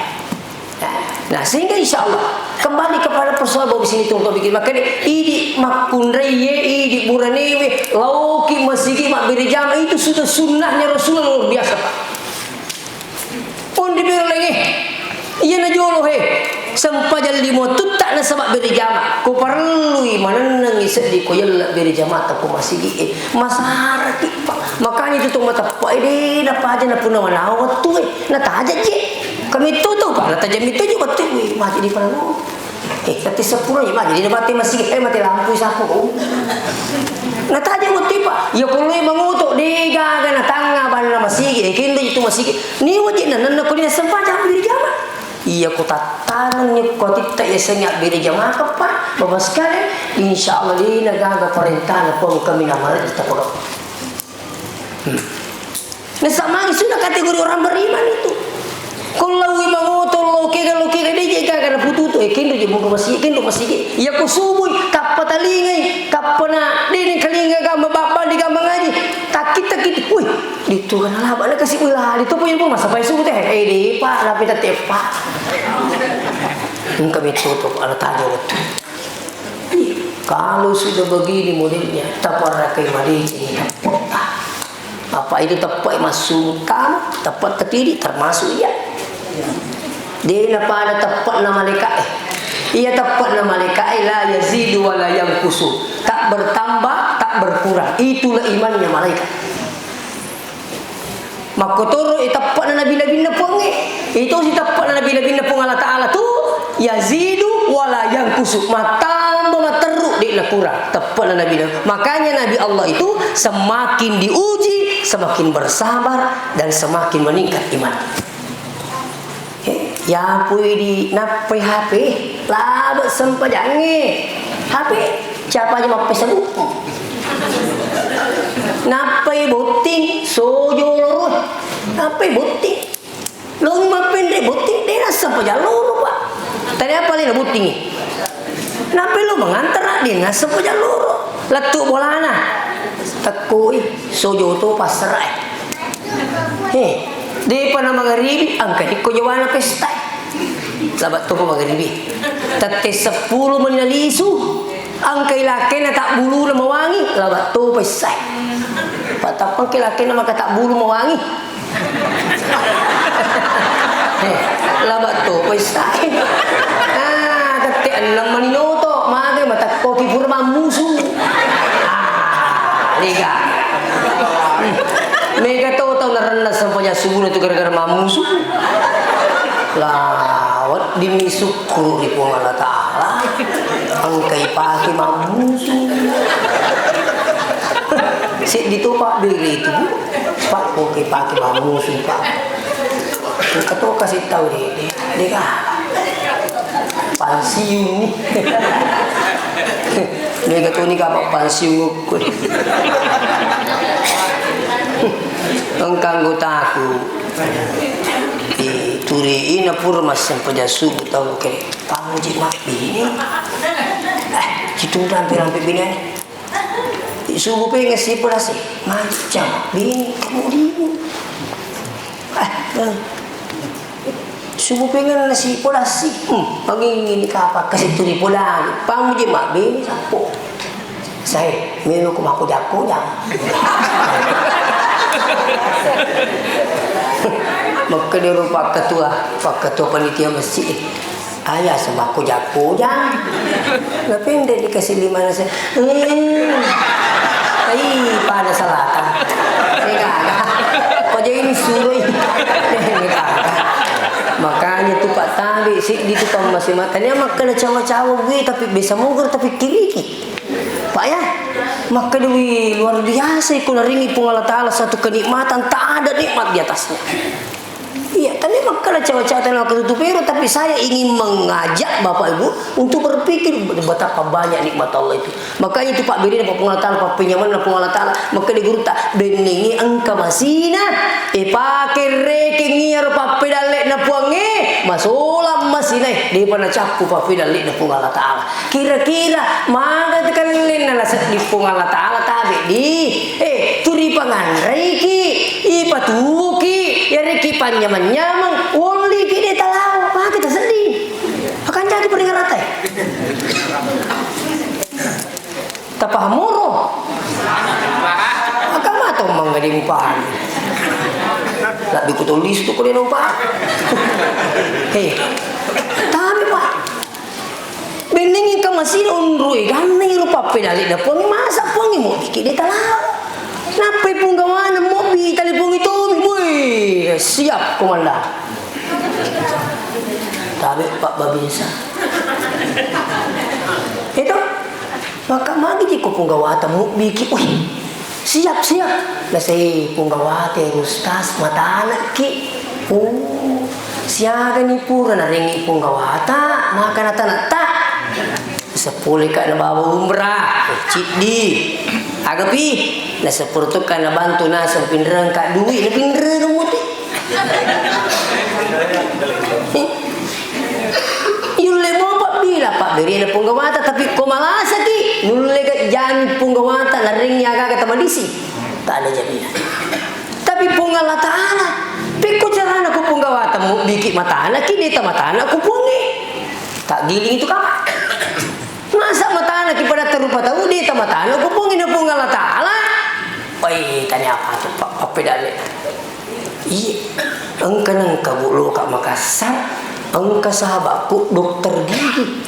Nah sehingga insya Allah kembali kepada persoalan bahwa sini tunggu bikin makanya ini makunreye ini buranewe lauki masigi mak berjama itu sudah sunnahnya Rasulullah luar biasa Pak. Pun diberi lagi iya na jolo he sampajal limo tutak na sabak berjama ko perlu mana nangis di ko yalla berjama ta ko masigi masara Pak. Makanya itu tuh mata Pak ini dapat aja na puna manawat tuh na taja je kami tutup Pak, tajam itu juga betul mati di perahu. Kati 10 ya mah jadi mati masih mati lampu sapu. Nah tadi waktu pak, ya kalau mengutuk diga kana tanga ban masih kindo itu masih ni wajib nan kuliah sempat jam biri jama. Iya ko tatanan ni ko titta ya sengak biri jama apa bapak sekali insyaallah di nagaga perintah po kami nama kita ko. Nah sama sudah kategori orang beriman itu. Kalau mengutul lo kira dia jaga karena putu tu kindo je bukan masih ya ko subuh kapatalingai kapana dini kalinga gamba bapa di gamba ngaji takit wih itu kan lah bana kasih ulah itu punya pun masa pai subuh teh di pak tapi tetep pak kami tutup ala tanya waktu kalau sudah begini modelnya taparakai mari apa itu tepat masuk kamu tepat tertiri termasuk ya dia pada tepat nama malaikat ia tepat nama malaikat la yazidu wa la yanqusu tak bertambah tak berkurang itulah imannya malaikat makotoro tepat nabi-nabi napungi itu si tepat nabi-nabi napung Allah taala tu yazidu wa la yanqusu matambah materuk dia kurang tepat nabi makanya nabi Allah itu semakin diuji semakin bersabar dan semakin meningkat iman. Ya pui di napai HP labet sempajange HP siapa aja mau Facebook napai boting sojo loro napai boting lomba pendek boting dia sempajan loro pak tadi apa lagi boting napai lu mengantar dia sempajan loro letuk bolana tekui sojo tu pasrai di pana magharibi angkat ko jawana pesta sabat to magharibi tatte 10 menit lisu angkai lakena tak bulu na mawangi labat to pesta patapang kilakena maka tak bulu mawangi labat to pesta tatte 6 minuto mage mata kopi purma musu liga mega tahu narendah sampainya subuh itu gara-gara mamusu lawat dimisukku di Allah Ta'ala angkai pake mamusu si ditupak diri itu pak oke pake mamusu pak kita tuh kasih tahu dia pensiun nih dia tuh nih kapak pensiun engkang gotaku turi ina purmas sampai subuh tahu ke pamuji mak bini kita hampir bini subuh pengen si pelasi macam bini kamu dini subuh pengen nasi pelasi pagi ini kapak kasih turi pulang pamuji mak bini sapo saya minum aku jago maka dia rupa pak ketua panitia masjid ayah sama aku jago-jago tapi tidak dikasih 5 nasi pada selatan kok jadi ini suruh makanya tuh pak tabi sih di tukang masih makannya makan cawa-cawa tapi bisa mugur tapi kiri pak ya maka dewi luar biasa ikut naringi pun Allah Ta'ala satu kenikmatan tak ada nikmat di atasnya iya tadi maka cawa-cawa yang ketutup itu tapi saya ingin mengajak Bapak Ibu untuk berpikir betapa banyak nikmat Allah itu makanya itu Pak Biri Pak Allah Ta'ala Pak Penyaman Pak Allah Ta'ala maka di guru tak beningi angka masina pakai rekengi Pak Pedalek na puange masulam masina di pana capu Pak Pedalek na pung Allah Ta'ala kira-kira maga tekan lin na di pung Allah Ta'ala tabi di turi panganrai ki ipatuki ya reki panyaman-nyamang wali ki dia talau apa kita sedih akan jadi peringatan tapahamuro akan matong manggading pahan labi ko tulis to ko din pa tapi pak beningin ka masih unruy ganang rupa pedali na pong masa pong mo dikit dia talau napay pong gawa ng mobi talipong ito boy siap komandan tabi Pak Babinsa Itu maka magi di ko punggawata mo biki siap na say punggawate rustas mata anak ki siaga ni pura na ringi punggawata maka nata sepuluh ka na bawa umrah cidi agapi na sepuluh ka na bantu na sa pinrang ka duwi na pinrang mo ti yung lemo pa bila pa beri na punggawata tapi kumalasa ki nulle ka jami punggawata na ring yaga ka tamadisi tak ada jaminan tapi pungalata ana piko carana ko punggawata mo biki mata ana kini ta mata ana ko pungi tak giling itu kak masa mata ana ki pada terupa tahu di ta mata ana ko pungi na pungalata ala oi tanya apa tuh pak pedale iya engka nang kabulo kak Makassar engka sahabatku dokter gigi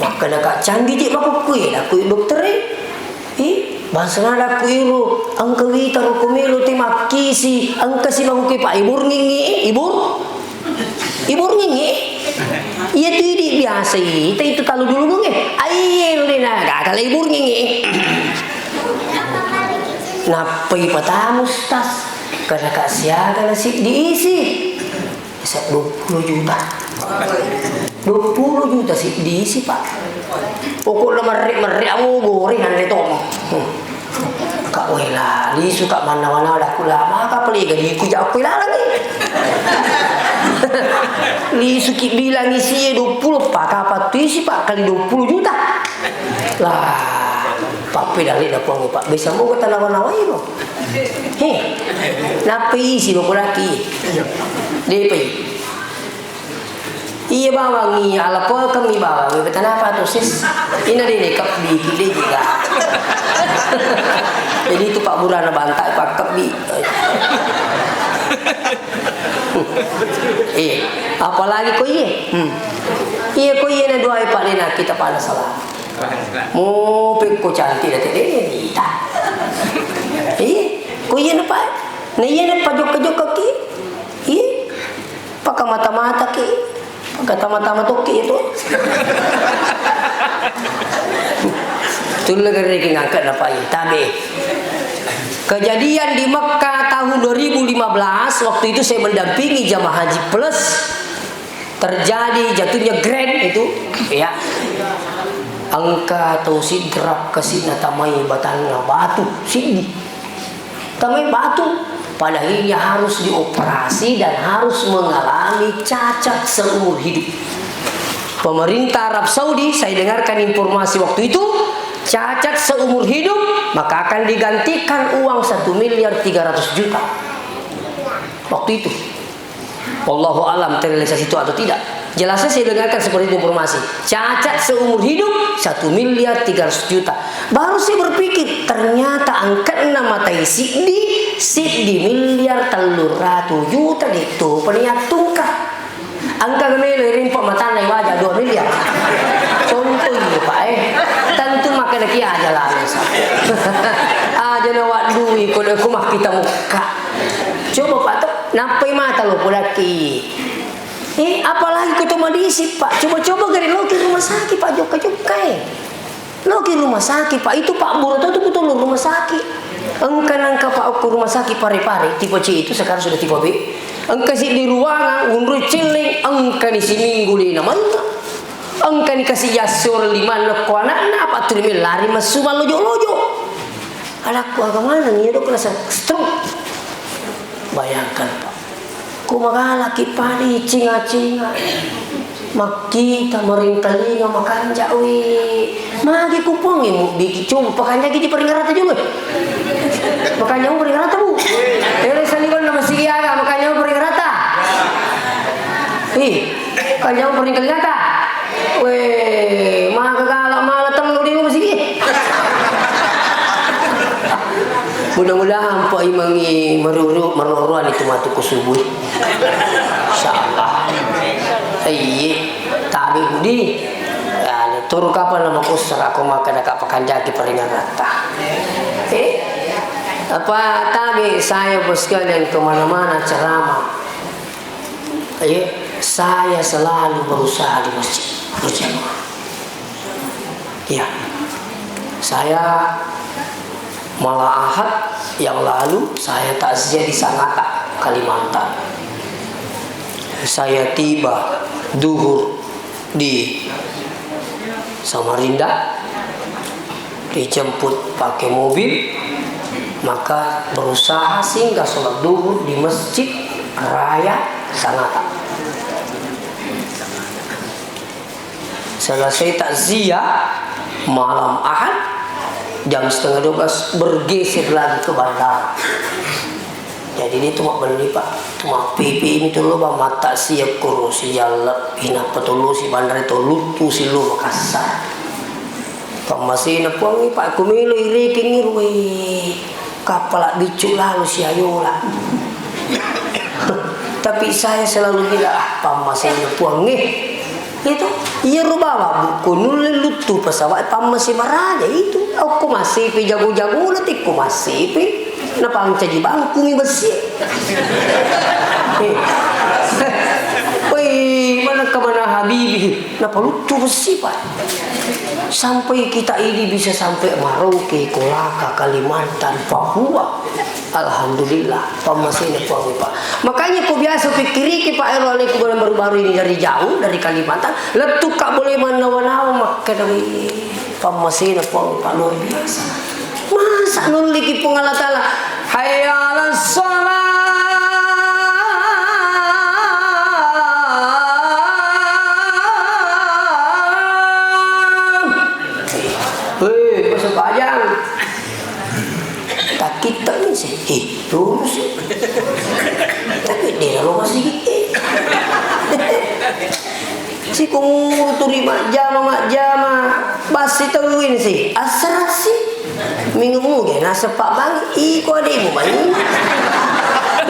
maka nak canggih je baku kui dokter bangsa ada kui lu engka wita rukumilu timak kisi engka si baku kui pak ibur ngingi ibur ngingi iya tu di biasa itu kalau dulu nge air lina kalau ibur ngingi napai patamus tas karena kak siaga nasi diisi 20 juta 20 juta sih diisi pak pokoknya merik aku gorengan itu kak wela di suka mana-mana ada kula maka peli gadi ku jak pela lagi li suki bilang isi 20 pak apa tuh isi pak kali 20 juta lah pak pedali dah puang pak bisa mau kata lawan-lawan itu napi isi lo lagi DP iya bawang iya ala po kami bawang betul apa tuh sis ini deh kap di kiri juga jadi itu Pak Burana bantai Pak kap di apalagi kau iya kau iya na dua Pak Lena kita pada salah mau peko cantik dah tadi kita kau iya na Pak na iya na pajok kaki pakai mata-mata ki kata mata-mata toki itu tulah geri ngangkat apa ini tabe kejadian di Mekah tahun 2015 waktu itu saya mendampingi jamaah haji plus terjadi jatuhnya grand itu ya angka atau sidrak kesina tamai batangnya batu sini tamai batu pada akhirnya harus dioperasi dan harus mengalami cacat seumur hidup. Pemerintah Arab Saudi, saya dengarkan informasi waktu itu, cacat seumur hidup, maka akan digantikan uang 1.300.000.000. Waktu itu. Wallahu alam terrealisasi itu atau tidak. Jelasnya saya dengarkan seperti itu informasi. Cacat seumur hidup 1.300.000.000. Baru saya berpikir ternyata angka nama Sidi miliar 300 juta itu peniat tungkah. Angka gemele rimpak mata naik wajah 2 miliar. Contoh ini Pak tentu makan lagi aja lah. Aja nawak duit kalau aku mah kita muka. Coba Pak tuh napai mata lo pulaki. Apalagi ketemu diisi Pak. Coba-coba dari loki rumah sakit Pak Joka loki rumah sakit Pak itu Pak Buroto itu betul rumah sakit. Engka Pak aku rumah sakit pare-pare tipe C itu sekarang sudah tipe B. Engka sih di ruangan undur ciling engka di seminggu di namanya. Engka dikasih jasur 5 leko anak apa tuh lari masuk lojo-lojo. Anakku agak nih itu kena stroke. Bayangkan Pak. Ku magalaki pani cinga-cinga makita merintali nga makanja magi kupong mo biki cum pakanja gidi paringarata juga makanya mo paringarata bu pero sa likod na masigiaga makanya mo paringarata kanya mo paringarata makagala malatang di mo masigi mudah-mudahan po ay maruruan itu matuko subuh insyaallah tabi budi turu kapan nama kusar aku makan agak pekanjaki peringan rata apa tabi saya bos kalian kemana-mana ceramah saya selalu berusaha di masjid berjamaah. Ya, saya malah Ahad yang lalu saya takziah di Sangatta, Kalimantan. Saya tiba duhur di Samarinda, dijemput pakai mobil, maka berusaha singgah sholat duhur di Masjid Raya Sangatta. Selesai takziah malam Ahad, jam 11:30 bergeser lagi ke bandara. Jadi ini cuma beli pak, cuma pipi ini tuh lo mata siap kurusi jalan, ina petulu si bandara itu lutu si lu Makassar. Pak masih napuangi pak kumilo iriking irwe, kapal bicu lalu si ayola. Tapi saya selalu bilang, pak masih napuangi itu iya rubawa buku nulis lutu pesawat pak masih maraja itu. Aku masih pi jago-jago nanti aku masih pi. Napa jadi bangku mi besi? Woi, mana kemana Habibi? Napa lutu besi pak? Sampai kita ini bisa sampai Merauke, Kolaka, Kalimantan, Papua. Alhamdulillah, Pak masih ini pak. Makanya aku biasa pikir Pak Erwal ini baru-baru ini dari jauh dari Kalimantan. Letuk kak boleh menawa-nawa maka dari Pak masih ini pak luar biasa. Masa nuliki pengalat Allah hayya 'alas shalah masuk panjang tak kita ni sih lurus tapi dia lo masih si kumur terima jama basi tahuin sih asal sih minggu mungkin nasa pak bang iko ada ibu bang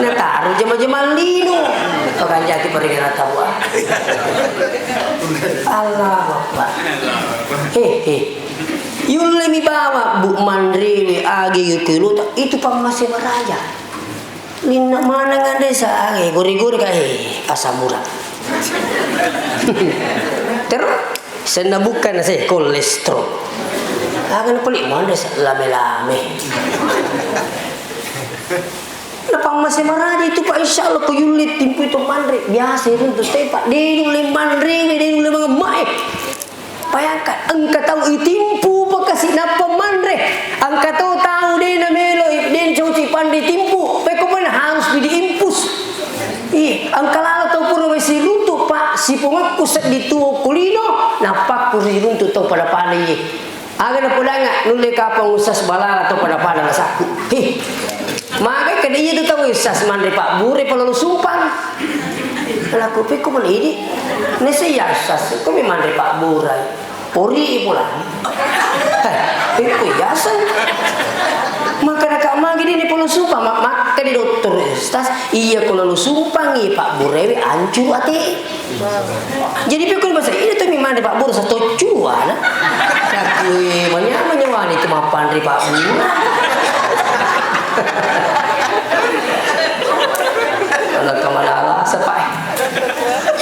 nataru jema-jema linu pakai jati peringatan tawa Allah bapak yul lemi bawa bu mandri agi yukilu itu pak masih meraja lina mana ngandesa agi gori-gori kahe asam murah terus senda bukan saya kolesterol akan pelik mana lame-lame. Napa masih marah itu pak insya Allah kuyulit timpu itu mandri biasa itu tepat dia nulis mandri dia nulis mengemai. Bayangkan engkau tahu timpu bekasi napa mandri engkau tahu dia namelo dia cuci pandai timpu pekopun harus diimpus. Engkau lalu tahu pura masih runtuh pak si pengaku set dituo kulino nampak kursi runtuh tahu pada pandai. Agar apa nggak nulis kapang usas balala atau pada saku. Maka kedai itu tahu usas mandri Pak Bure kalau sumpang. Kalau aku pikir mana ini, nasi usas, kau mandri Pak Bure, pori pula. Itu biasa. Maka nak magi ini perlu sumpang, maka di dokter usas, iya kalau sumpang iya Pak Bure hancur hati. Jadi pikir bahasa ini tuh mandri Pak Bure satu cuan. Wih, menyewani itu mapan dari Pak Bu. Anak kemana sepai.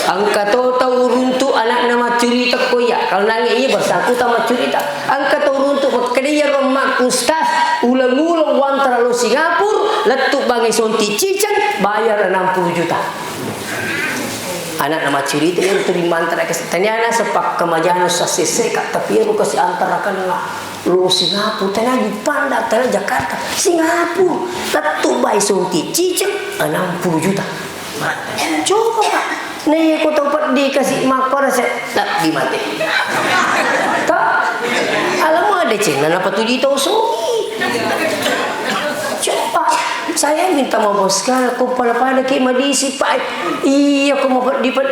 Angka tahu runtuh anak nama cerita koyak. Kalau nangis ini bersangkut sama cerita. Angka tahu runtuh kerja rumah ustaz ulang-ulang wantara lo Singapura letuk bangi sonti cicen bayar 60 juta. Anak nama cerita yang terima antara tanya sepak kemajuan sasiseka tapi lu kasih antara kan lu Singapura tanya di Panda tanya Jakarta Singapura letuk bayi sonti cicen 60 juta. Coba pak nih aku tempat dikasih makor saya tak dimati tak alamu ada cina apa tuh tahu songi coba saya minta mau bos sekali aku pada kima diisi pak iya aku mau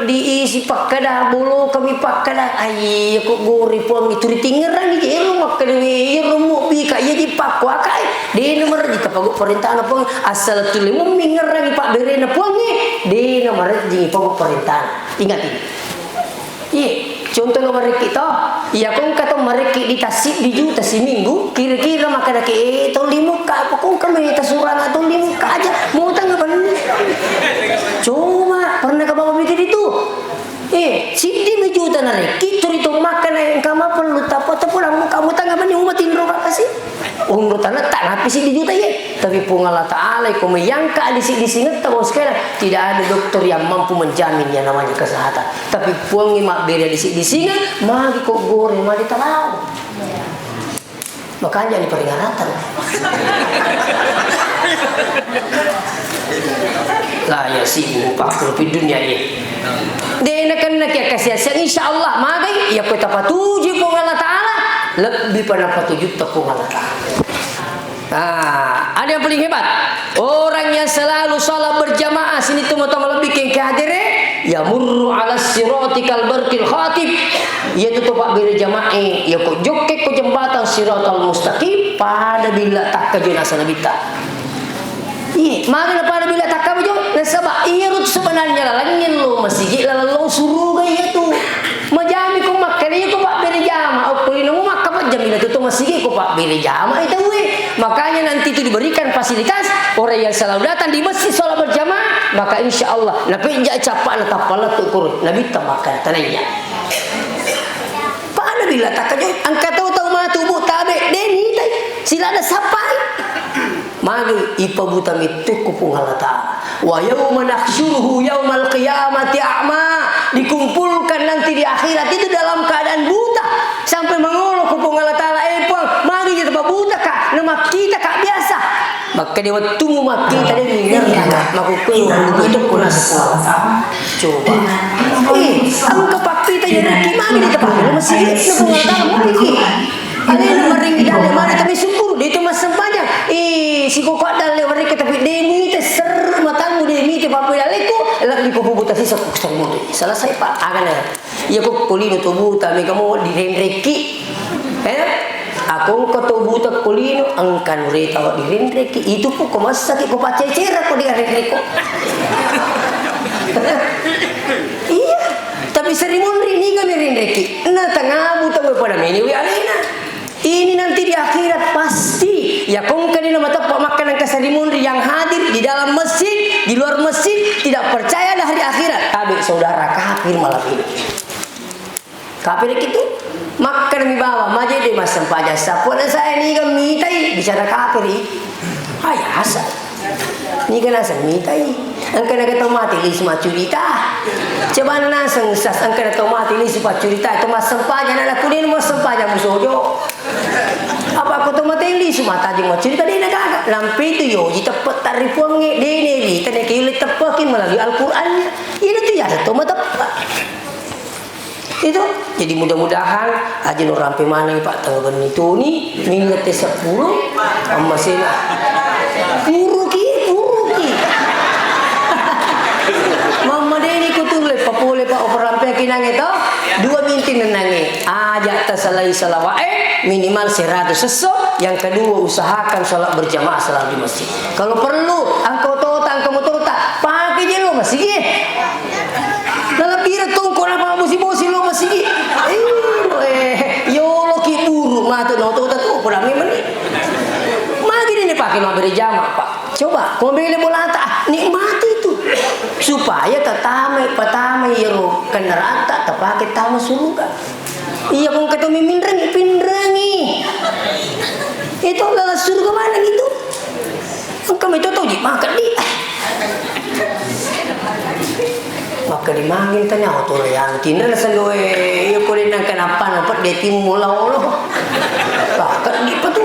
diisi pak kada bulu kami pak kada iya aku gori puang itu ditinggeran di rumah kada iya rumah bika iya di pak wakai di nomor di kapaguk perintahan puang asal tuh lemu mingeran pak berena puangnya di nomor di paguk perintahan ingat ini iya contoh nomor kita iya kong kata mereka ditasik di juta seminggu kira-kira maka dak itu limuka apa kong kami surang atau limuka aja mau tangga benar coba pernah ke bapak mikir itu Sidi mejuta na reki itu makan yang kamu perlu tapo pulang kamu tangga bani umatin roka kasih. Umur tanah tak napi sidi juta ye. Tapi pun Allah Taala ko meyangka di singet tahu sekarang tidak ada dokter yang mampu menjamin yang namanya kesehatan. Tapi puang mak beda di singet magi kok goreng magi talau. Makanya ini peringatan. Lah ya sih pak di dunia ini. Dia kan nak kasih sayang insya Allah magai ya kita patuju pun Allah Taala lebih pada patuju tepung Allah Taala. Ada yang paling hebat orang yang selalu salat berjamaah sini teman-teman lebih kehadiran ya murru ala siratikal barqil khatib yaitu topak berjamaah ya kok jokek ko jembatan siratal mustaqim pada bila tak kejelasan nabita. Mari pada bila tak kamu nasabah irut sebenarnya lalangin lo masjid lalu suruh gaya tu majami ko makan itu pak beri jama aku ini mau makan jam itu tu masjid ko pak beri jama itu makanya nanti itu diberikan fasilitas orang yang selalu datang di masjid sholat berjamaah maka insya Allah nabi jak capak na tapala tu kurun nabi tamakan tananya pada bila tak kejut angkat tahu mah tubuh tabe deni tai sila ada sapai magi ipa buta mitu kupung Allah Ta'ala wa yauma nahsyuruhu yaumal qiyamati a'ma dikumpulkan nanti di akhirat itu dalam keadaan buta sampai mengolok kupung Allah Ta'ala puang magi kita buta kak nama kita kak biasa maka dia waktu mak kita dia dengar maku keluar itu pun coba angka papi tanya gimana di tempat masih kupung Allah Ta'ala ada yang meringi dalam mana tapi syukur dia itu masih banyak si kok ada le mereka tapi demi itu seru matamu demi itu papai daleku lagi ko buta sisa ko sermo selesai pak akan ya ko kulino tubuh tapi kamu di rendreki aku ko tubuh tak kulino angkan reta di rendreki itu pun ko masaki ko pacecera ko di rendreko iya tapi serimun rini kami rendreki na tangah buta pada meni wi alena ini nanti di akhirat pasti ya kong kanina mata makanan kasarimun yang hadir di dalam masjid di luar masjid tidak percaya dah hari akhirat kabeh saudara kafir malam ini kafir itu makan di bawah maje di masam paja sapun saya ni kan mitai bicara kafir ayah asal ni kan asal mitai angka nak kata mati li semua cerita coba nasang sas angka nak mati li semua cerita itu masam paja nak kunin masam paja musojo apa aku tu mati li semua tajing mau cerita dia nak lampi tu yo jita petari puangi dia ni tanya kili tepakin melalui Al-Qur'annya ini tu ya satu mata itu jadi mudah-mudahan aja nur rampe mana Pak tanggal itu ni mingat 10 masih puru ki mama deni kutule papule Pak rampe kinang itu 2 minti nenangi ajak tasalai salawae minimal 100 sesok yang kedua usahakan sholat berjamaah selalu di masjid kalau perlu angkau totang kamu tota pakai je lo masjid dalam pira tungkol apa bosi-bosi lo masjid yo lo ki buru matu no tota tu pulang ni magi ini pakai mau berjamaah Pak coba kau beli bola tak nikmati itu supaya pertama ya lo kendaraan tak terpakai tamu surga iya kong kata pinrengi itu adalah surga mana gitu kami itu tahu makan di maka dimangin tanya auto yang tindak sanggoe ya boleh nang kenapa nampak dia timul Allah bahkan di petu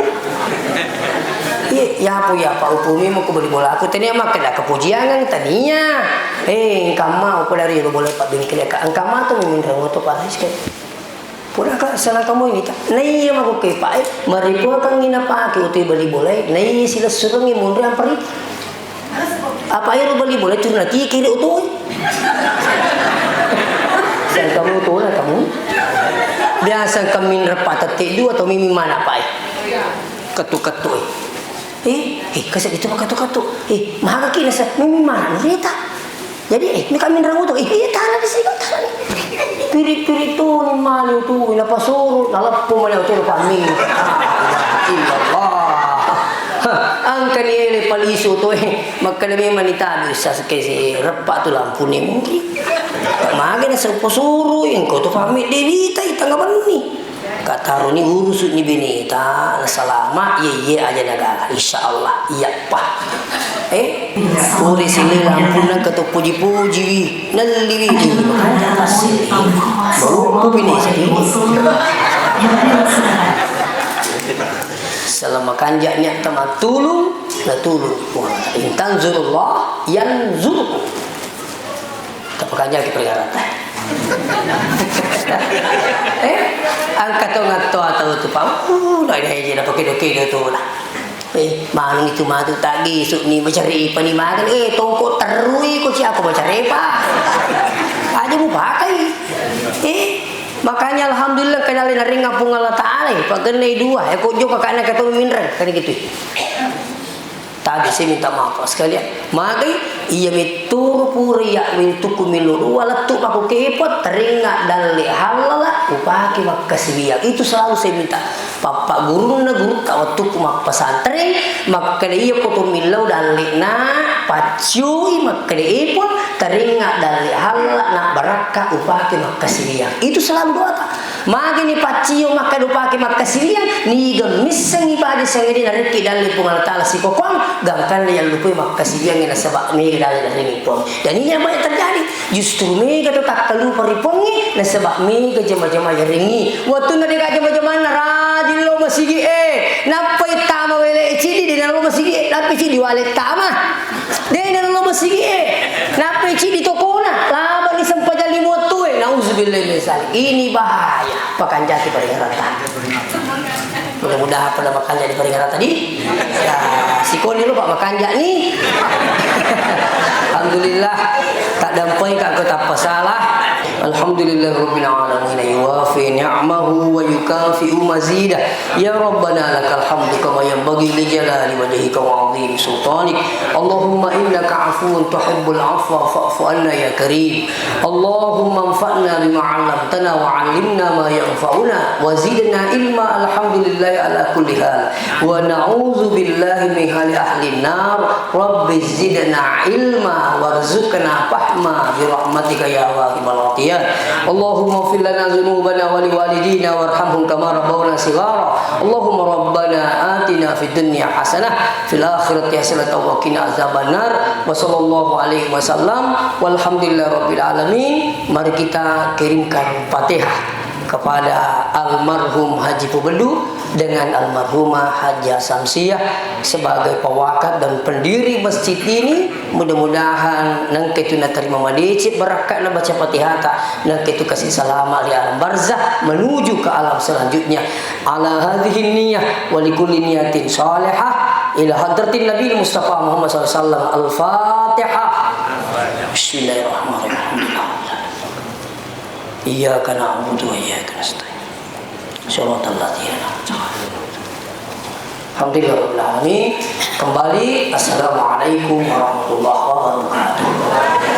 ya apa upumi mau kembali bola aku tanya makan dah kepujian tadinya kamu aku dari lu boleh pak bingkil ka angkama tu meminta auto paris kan pura ka salah kamu ini tak nai mau ke pak mari po kang ginapa ki uti beli boleh nai sila surungi mundur yang perih apa ya lu beli boleh curna kiri utuh dan kamu tuh lah kamu biasa kami repatati dua atau mimi mana pak ketuk-ketuk kasih itu ketuk-ketuk mahal kira sa mimi mana nita jadi ini kami ranguto iya tanah di sini tanah pirit-pirit tuh ni malu tuh napa surut nalap pun malu tuh kami Allah angka ni ele paliso tu maka lebih manita bisa sekesi repak tu lampu ni mungkin maga na sa posuro yang kau tu pamit debita itanggapan ni kata ni urus ni binita na salama ye aja naga insyaallah iya pak uri sini lampu na kata puji-puji naliwi makanya masih baru bini sini selama kanjaknya teman tulung na tulung intan zurullah yang zuruk tak kanjak ke pergarata angkat tu ngato atau tu pau dah je lah pakai doke tu lah malu itu matu tagi suk ni mencari ipa ni makan tongkok terui ko siapa mencari apa aja mu pakai makanya alhamdulillah kenal ring ngapung Allah taala pagenai dua ko jo kakana kata minran kan gitu tadi saya minta maaf sekalian magai iya mitur puriya mintuku miluru walatu paku kepot teringat dalli halala upaki makasbiya itu selalu saya minta papa guru na guru kawatu mak pesantren makka iya ko milau dalli na pacui makka ipon teringat dalli halala na baraka upaki makasbiya itu selalu doa magi ni pacio makka upaki makasbiya ni gemis sang ibadah sang ini rezeki dalli pungal taala si kokong gangkan yang lupa makasih dia ngena sebab mega dari pon dan ini yang banyak terjadi justru mega tu tak perlu peripongi na sebab mega jema-jema ringi waktu na dega jema-jema na rajin lo masigi napa itama wele cidi di lo masigi napa cidi wale tama de na lo masigi napa cidi tokona lama ni sampaja limo tu nauzubillah misal ini bahaya pakanjati perharatan mudah-mudahan pada makanja di peringatan tadi ya si koni lupa makanja ni alhamdulillah tak dampai kak tak salah alhamdulillah rabbil alamin yuwafi ni'amahu wa yukafi'u mazidah ya rabbana lakal hamdu kama yanbaghi li jalali wajhika wa 'azimi sultanik allahumma innaka 'afuwun tuhibbul 'afwa fa'fu anna ya karim allahumma anfa'na bima 'allamtana wa 'allimna ma yanfa'una wa zidna ilma alhamdulillah ala kulli hal wa na'udzu billahi min hali ahli nar rabbi zidna ilma warzuqna fahma bi rahmatika ya wahibal atiyat Allahumma fil lana dzunubana wa liwalidina warhamhum kama rabbawna shighara Allahumma rabbana atina fid dunya hasanah fil akhirati hasanah wa qina azabannar wa sallallahu alaihi wasallam walhamdulillahi rabbil alamin. Mari kita kirimkan Fatihah kepada almarhum Haji Pubedu dengan almarhumah Haja Samsiah sebagai pewakat dan pendiri masjid ini. Mudah-mudahan nangke tu na terima madicit berakat na baca Fatihah nangke tu kasih salama li alam barzah menuju ke alam selanjutnya ala hadhihi niyyah wa likulli niyatin salihah ila hadratin Nabi Mustafa Muhammad SAW. Al-Fatihah. Bismillahirrahmanirrahim. Iyyaka na'budu wa iyyaka nasta'in. Shiratal ladzina an'amta 'alaihim. Alhamdulillahirabbil alamin. Kembali assalamualaikum warahmatullahi wabarakatuh.